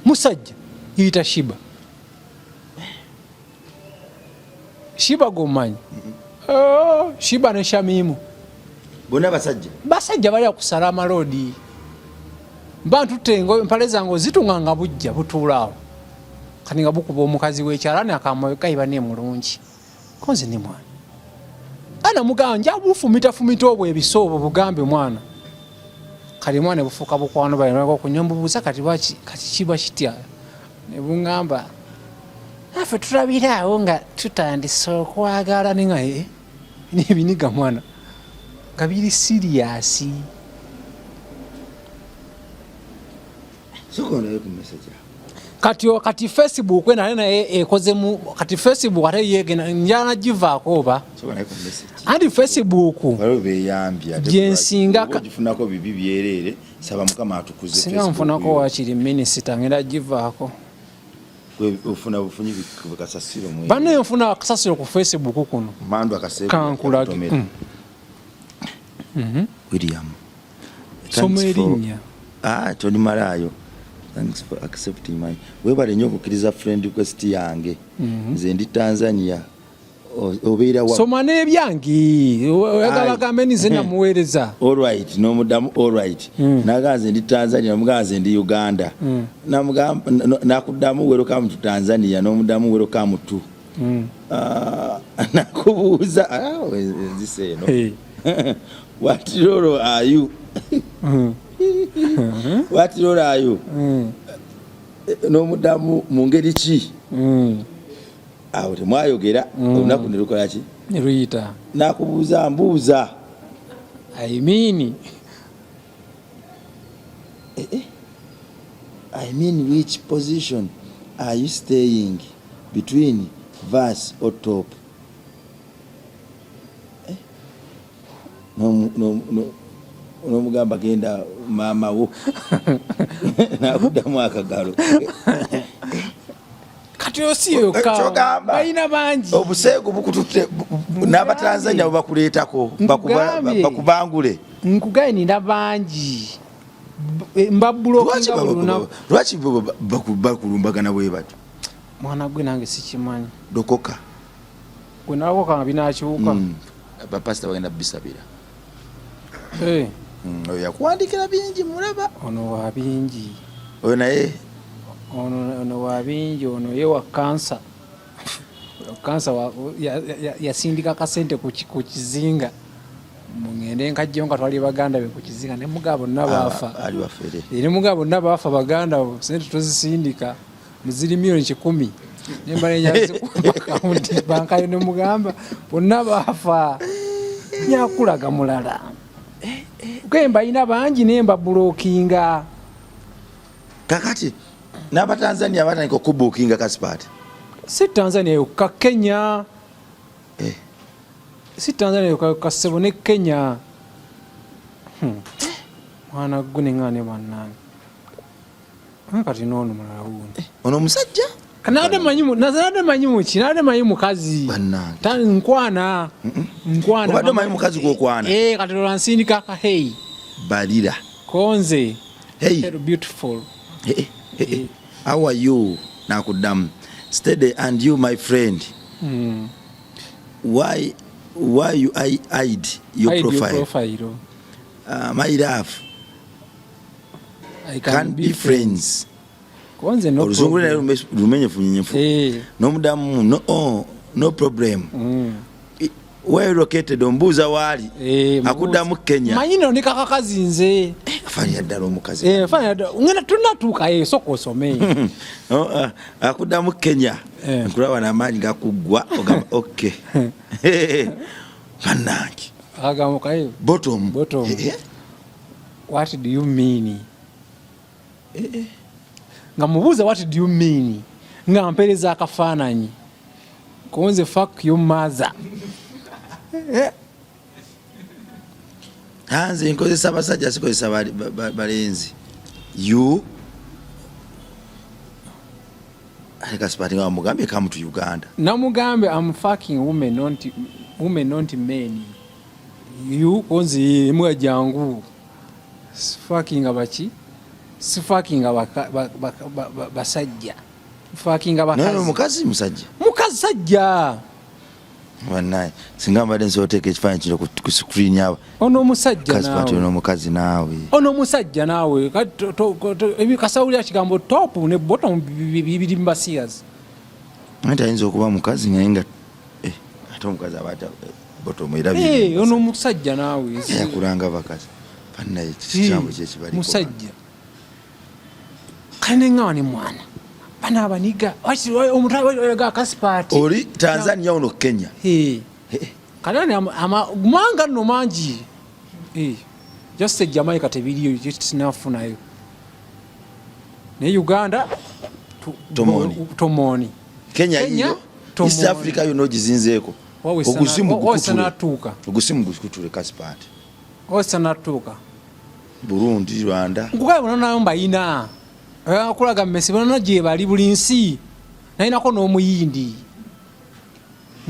musajja yita Shiba gomanyi Shiba ne Shamimu bonna basajja bali ku Salama Road bantu tengo empale zango zitunganga bujja butuulaawo kati nga bukuba omukazi w'ekyalani akamwe kayiba ne mulungi konze ne mwana ana muganja bufumita obwo ebisoobo bugambe mwana kali mwana bufuuka bukwano balina okunyomba buuza kati kiba kitya ne bungamba afe tulabiraawo nga tutandise okwagala nenga n'ebiniga mwana nga biri siriyasi kati Facebook naye ekozemu kati Facebook ate yegena njana givaako oba andi Facebook jensinga gifunako bibi byerere saba Mukama atukuze singa nfunako wakiri minisita ngenda givaako ufuna bufunyi bikasasiro mwe bane nfuna akasasiro ku Facebook kuno mandu akasebo kankulage William somerinya Tony Marayo, thanks for accepting my webale nnyo okukkiriza friend request yange nze ndi Tanzania obeera wa soma n'ebyange oyagala gambe nize namuweereza alright n'omuddamu alright nagaze ndi Tanzania mugaze ndi Uganda namugamba nakuddamu welcome to Tanzania n'omuddamu welcome to nakubuuza nzise no what role are you what role are you n'omuddamu mu ngeri ki awo temwayogera olunaku ne lukola ki ne luyita nakubuuza mbuuza I mean which position are you staying between verse or top nomugamba genda maama wo nakuddamu akagalo kati osiyoka balina bangi obuseego bukututte n'abatanzania bakuleetako bakubangule nkugaye nina bangi mbabulokinga buluna lwaki bakulumbagana bwe bati mwana gwe nange sikimanyi dokoka gwe nalokoka nga binakiwuka bapasita bagenda bisabira oyo yakuwandikira bingi mulaba ono wa bingi oyo naye ono wa bingi ono ye wa kansa yasindika kasente ku kizinga mungende nkajjo nga twali baganda be ku kizinga ne mugabo bonna baafa ali wafere ne mugabo bonna baafa baganda sente tuzisindika muziri milioni 10 nembale nyazi ku account banka yo ne mugamba bonna baafa nyakulaga mulala kwemba ina bangi nemba blockinga kakati n'abatanzania batandika okubuukinga kasipati si Tanzania yokka Kenya si Tanzania yokka sebo ne Kenya mwana gune ngane bannange kati nono mulala wundi ono omusajja kanade manyimu kinade manyi mukazi bannange nkwana obadde manyi mukazi gwokwana kati lwansindika ka hey balira konze hey beautiful how are you nakuddamu steady and you my friend why you hide your profile my love I can be friends konze no oluzungule lumenyefu nyenyefu n'omuddamu no problem where located ombuuza waali akuddamu Kenya manyino ndi kakakazi nze fani yaddala omukazi fani ngena tunatuuka soko osome akuddamu Kenya nkulaba n'amaanyi gakuggwa ogamba okay bannange agamukayo bottom what do you mean nga mubuuza what do you mean nga mpereza akafaananyi konze fuck your mother hanze nkozesa abasajja sikozesa balenzi you aleka sipati nga mugambye come to Uganda namugambe I'm fucking women not men you konze mwa jangu fucking abachi si fucking basajja fucking abakazi no mukazi musajja sajja wanaye singa mbadde nsoteeka ekifaananyi kino ku screen yawe ono omusajja nawe ono omukazi naawe ono omusajja naawe kasawulira kigambo top ne bottom bibiri mbasias ate ayinza okuba mukazi naye nga ate omukazi abata bottom era ono omusajja naawe yakulanga bakazi bannaye kisambo kyekibali musajja kale ngawa ni mwana bana abaniga omutaba kasipati oli Tanzania ono Kenya kanani manga no mangi just Jamaica tebiriyo tinafunayo ne Uganda tomoni Kenya iyo East Africa yo gizinzeeko ogusimu gukutule kasipati osanatuka Burundi Rwanda ngukabona nayo mbayina akulaga Messi bana gye bali bulinsi nainako n'omuyindi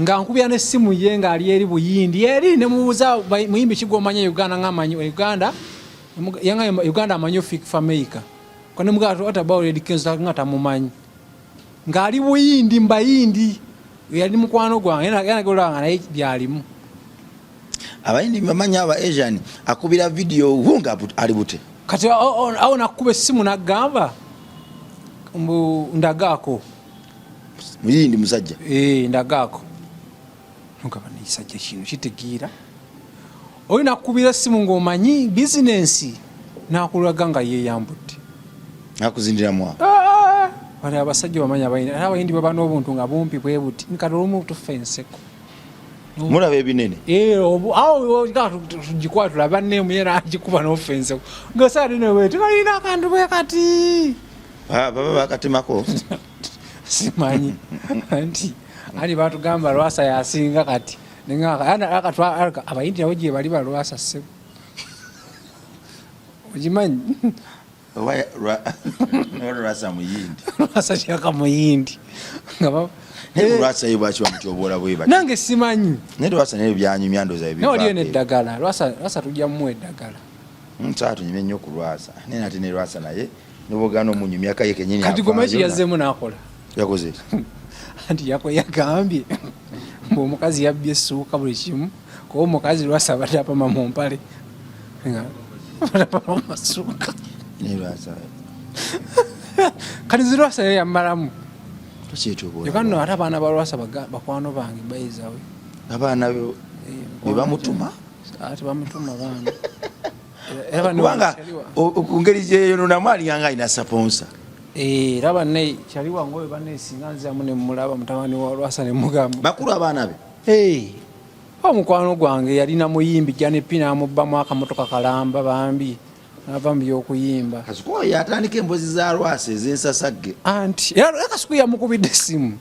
nga nkubya n'essimu ye nga ali eri buyindi eri ne mubuza muyimbi kigomanya Uganda ngamanyi Uganda yanga Uganda amanyo fik fameka kone mugato ata bawo edikenza ngata mumanyi nga ali buyindi mbayindi yali mukwano gwange yanagolanga naye byalimu abayindi bamanya aba Asian akubira video wunga ali bute kati awo nakuba essimu nagamba ndagaako muyindi musajja ndagaako nkaba nisajja kino kitegeera oyo nakubira essimu ng'omanyi bizinensi nakulaga nga yeeyambudde nakuzindira mwa wali abasajja bamanya abayindi baba n'obuntu nga bumpi bwe buti nkati olumu tufa enseko mulaba ebinene awo tugikwa tulaba neemu yera agikuba n'ofa enseko ngasaadinwe tukalina akantu bwe kati baba bakatemako simanyi anti ali batugamba Lwasa yasinga kati abayindi nabo gye bali balwasa ssebo ogimanyi Lwasa muyindi Lwasa kyaka muyindi Lwasa yibwaki bamutyobola bweba nange simanyi naye Lwasa naye byanyumya ndoza ebiva noliyo neddagala Lwasa tujja mumuwa eddagala nsaa tunyumye nnyo ku Lwasa naye nate ne Lwasa naye nibogana omunyumyaka ye kenyini kati gomeki yazzemu nakola yakoze anti yagambye mbu omukazi yabbye essuuka buli kimu kuba omukazi Lwasa abadde apama mu mpale apama mu masuuka kati Lwasa ye yammalamu ekano ate abaana ba Lwasa bakwano bange bayizawe abaana be bamutuma ate bamutuma baana kubanga ku ngeri gyeyononamu alinganga alina saponsa era banne kyali wange oyo banne singa nziramu ne mulaba mutabani wa Lwasa ne mugamba bakulu abaana be omukwano gwange yalina muyimbi Janepi namubbamu akamotoka kalamba bambi nava mu byokuyimba kasuku yatandika embozi za Lwasa ez'ensasagge anti era kasuku yamukubidde essimu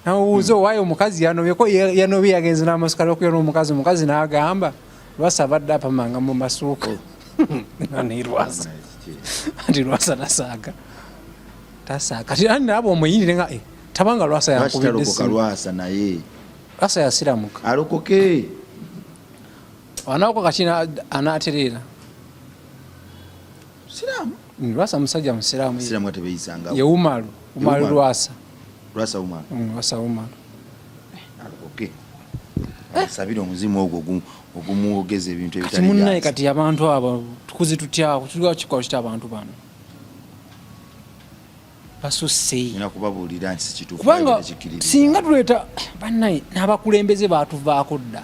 nawuuza owaayo omukazi yanobyeko yanobye yagenze n'amasukali okuyona omukazi n'agamba Lwasa abadde apamanga mu masuuka nani Lwasa anti Lwasa tasaaga kati ani naaba omuyindi nga tabanga Lwasa yankubidde essimu Lwasa naye Lwasa yasiramuka alokoke anaako kakina anaatereera siramu Lwasa musajja musiraamu siramu atebeyisanga ye Umaru Lwasa Umaru alokoke sabira omuzimu ogwo ogumuwogeza ebintu ebitali munnaye kati abantu abo tukuzi tutyawo tuliwa kikola kita abantu bano basusse ina kubabuulira nti sikituufu kubanga singa tuleeta bannaye n'abakulembeze baatuvaako dda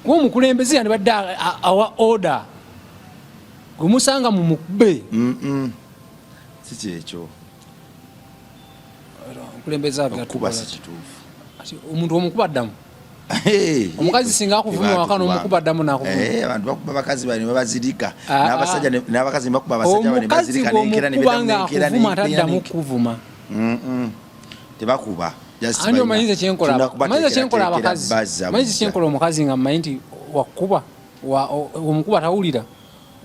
kuba omukulembeze yandibadde awa order gwemusanga mu mukube si kyekyo omukulembeze okuba si kituufu omuntu omukuba ddamu omukazi singa akuvuma waka n'omukuba ddamu nakuvuma abantu bakuba bakazi bane babazirika n'abakazi bakuba abasajja bane bazirika n'enkera akuvuma ataddamu kuvuma tebakuba ani omanyize kyenkola abakazi manyize kyenkola omukazi nga mmanyi nti wakuba omukuba tawulira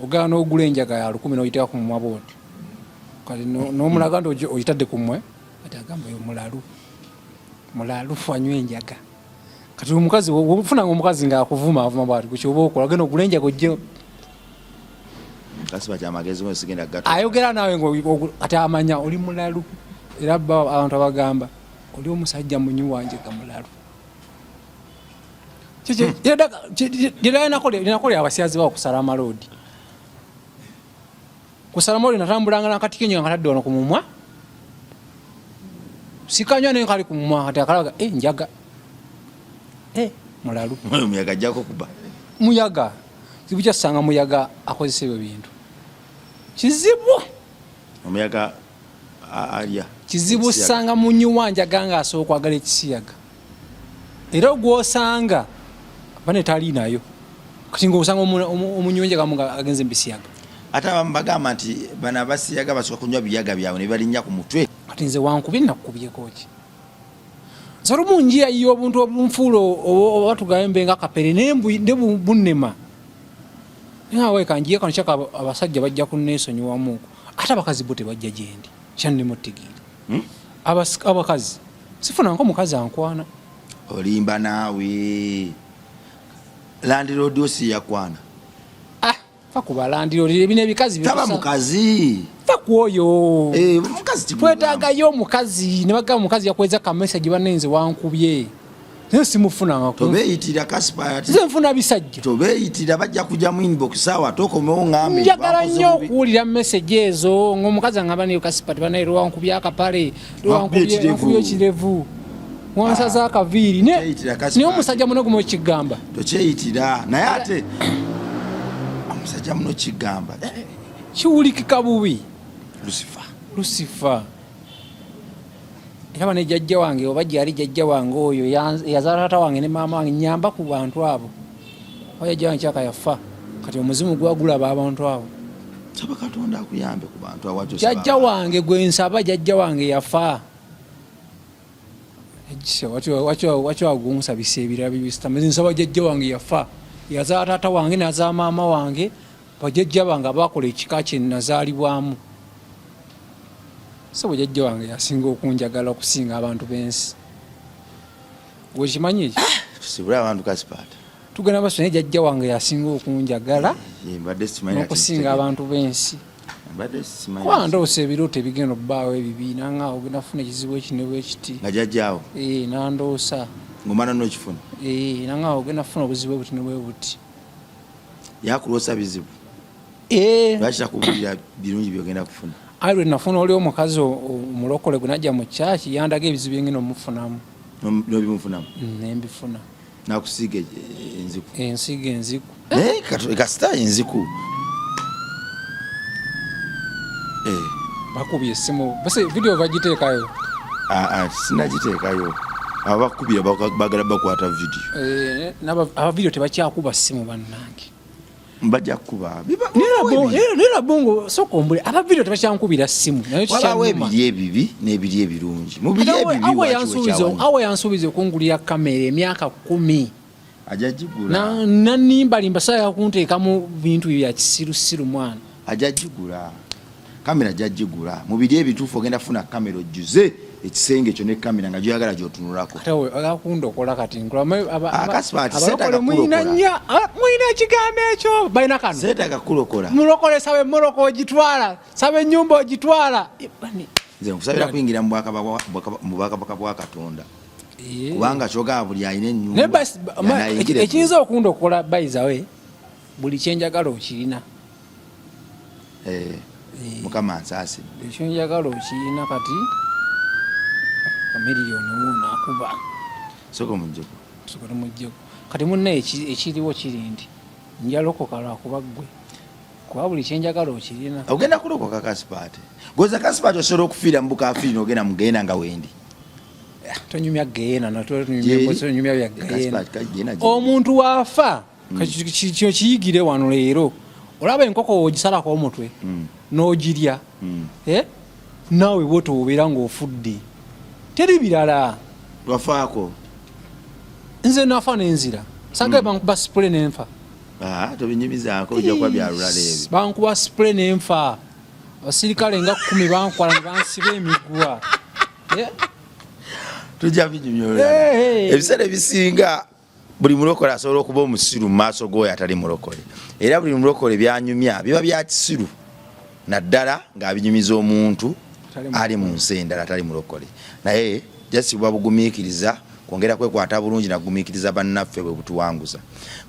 ogala n'ogula enjaga ya 10 n'oyiteka ku mumwa booti kati n'omulaga nti oyitadde ku mmwe ati agamba yo mulalu anywa enjaga kati omukazi ofunanga omukazi nga akuvuma avuma bwati kukyoba okola genda ogula enjaga ojje ayogera naawe ati amanya oli mulalu era abantu abagamba oli omusajja munyi wanje ga mulalu linakolera abasyazi bawo kusala amalodi kusala amalodi natambulanga nakatike nyo nkatadde wano ku mumwa sikanywa naye kali ku mumwa kati akalaga njaga mulalu muyaga ajjako kuba muyaga kibu kyasanga muyaga akozesa ebyo bintu kizibu omuyaga alya kizibu sanga munyi wanja ganga asooka kwagala ekisiyaga era ogwosanga bane tali nayo kati ng'osanga omunyonje kamunga agenze mbisiyaga ate abamu bagamba nti bano abasiyaga basooka kunywa biyaga byabwe ne balinnya ku mutwe kati nze wankubye nakukubyeko ki nsalo munjira iyo obuntu obunfuulo oba tugambe nga kapere ne bunnema nawe kanjiye kano kyaka abasajja bajja kunneesonyiwamuuko ate abakazi bo tebajja gyendi kyannema otegeera abakazi sifuna nko mukazi ankwana olimba naawe landiroodi osi yakwana fa kubalandiro ebine bikazi taba mukazi fa kuoyo mukazi twetagayo omukazi ne bagamba omukazi yakweza ka message banenze wankubye naye simufuna ngako tobeyitira Kasipati nze nfuna bisajja tobeyitira bajja kujja mu inbox sawa tokomewo ngambe njagala nnyo okuwulira message ezo ng'omukazi angamba niyo Kasipati banaye lwankubye akapale lwankubye ekirevu wansaza akaviiri naye omusajja muno gumo kigamba tokyeyitira naye ate omusajja muno kigamba kiwulikika bubi Lucifer era ne jjajja wange oba gyali jjajja wange oyo yazaala taata wange ne maama wange nyamba ku bantu abo jjajja wange kyaka yafa kati omuzimu gwagulaba abantu abo saba Katonda akuyambe ku bantu abo jjajja wange gwe nsaba jjajja wange yafa waki wagumusabisa ebirala bibisitamaze nsaba jjajja wange yafa yazaala taata wange nazaala maama wange bajjajja bange abakola ekika kye nazaalibwamu so jjajja wange yasinga okunjagala okusinga abantu b'ensi wekimanyi ekyo tusibula abantu Kasipati tugenda basone jjajja wange yasinga okunjagala n'okusinga abantu b'ensi kwandoosa ebirooto ebigenda obbaawo ebibiina nga ogenda kufuna ekizibu ekinebwa ekiti nga jjajjaawo nandoosa ng'omala n'okifuna nanga ogenda kufuna obuzibu obutinebwe buti yakuloosa bizibu lwaki takubulira birungi byogenda kufuna ayi lwe nafuna oli omukazi omulokole gwe najja mu kyaki yandaga ebizibu engenda omufunamu nobimufunamu nembifuna nakusiiga enziku ensiga enziku naye kasita enziku bakubye essimu base video bagiteekayo sinagiteekayo abakubira bagala bakwata video abavidiyo tebakyakuba ssimu bannange mbajja kuba nera bongo sokombule abavidiyo tebakyankubira ssimu walawo ebiri ebibi n'ebiri ebirungi mubiri ebibi awe yansuubiza okungulira kamera emyaka 10 ajagigula nanimbalimba saa yakunteekamu bintu bya kisirusiru mwana ajagigula kamera ajagigula mubiri ebituufu ogenda funa kamera ojjuze ekisenge ekyo ne kamera nga gyoyagala gyotunulako akakunda okola kati Kasipati mwina ekigambo ekyo balina kano seetaaga kulokola mulokole sabe moroko ogitwala sabe ennyumba ogitwala nze nkusabira kuyingira mu bwakabaka bwa Katonda kubanga kyogaba buli alina ennyumba ekiyinza okunda okukola bayizawe buli kyenjagala okirina mukama nsaasi ekyenjagala okirina kati miliyoni wuna akuba soko mujjeko kati munne ekiriwo kiri nti njalokoka lwakuba ggwe kuba buli kyenjagala okirina ogenda kulokoka Kasipati goza Kasipati osobola okufiira mubukafiri nogenda mugenda nga wendi tonyumya geena natonyumya bya geena omuntu waafa kyo kiyigire wano leero olaba enkoko ogisalako omutwe n'ogirya naawe bwoto obeera ng'ofudde teri birala wafaako nze nafa n'enzira sagaye bankuba sipule n'enfa tobinyumizaako ojja kuba byalulala ebyo bankuba sipule n'enfa abasirikale nga 10 bankwala ne bansiba emiguwa tujja binyumya ebiseera ebisinga buli mulokole asobola okuba omusiru mu maaso g'oyo atali mulokole era buli mulokole byanyumya biba bya kisiru naddala ng'abinyumiza omuntu ali mu nsi endala atali mulokole naye jasibwa bugumiikiriza kwongera kwekwata bulungi nagumiikiriza bannaffe bwe butuwanguza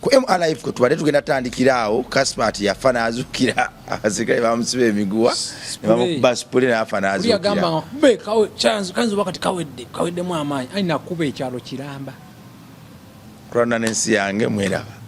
ku MRF ko tubadde tugenda tandikiraawo Kasipati yafa n'azuukira abasirikale bamusiba emiguwa ne bamukuba sipule n'afa n'azuukira kanzi wakati kaweddemu amaanyi ali nakuba ekyalo kiramba kulwana n'ensi yange mweraba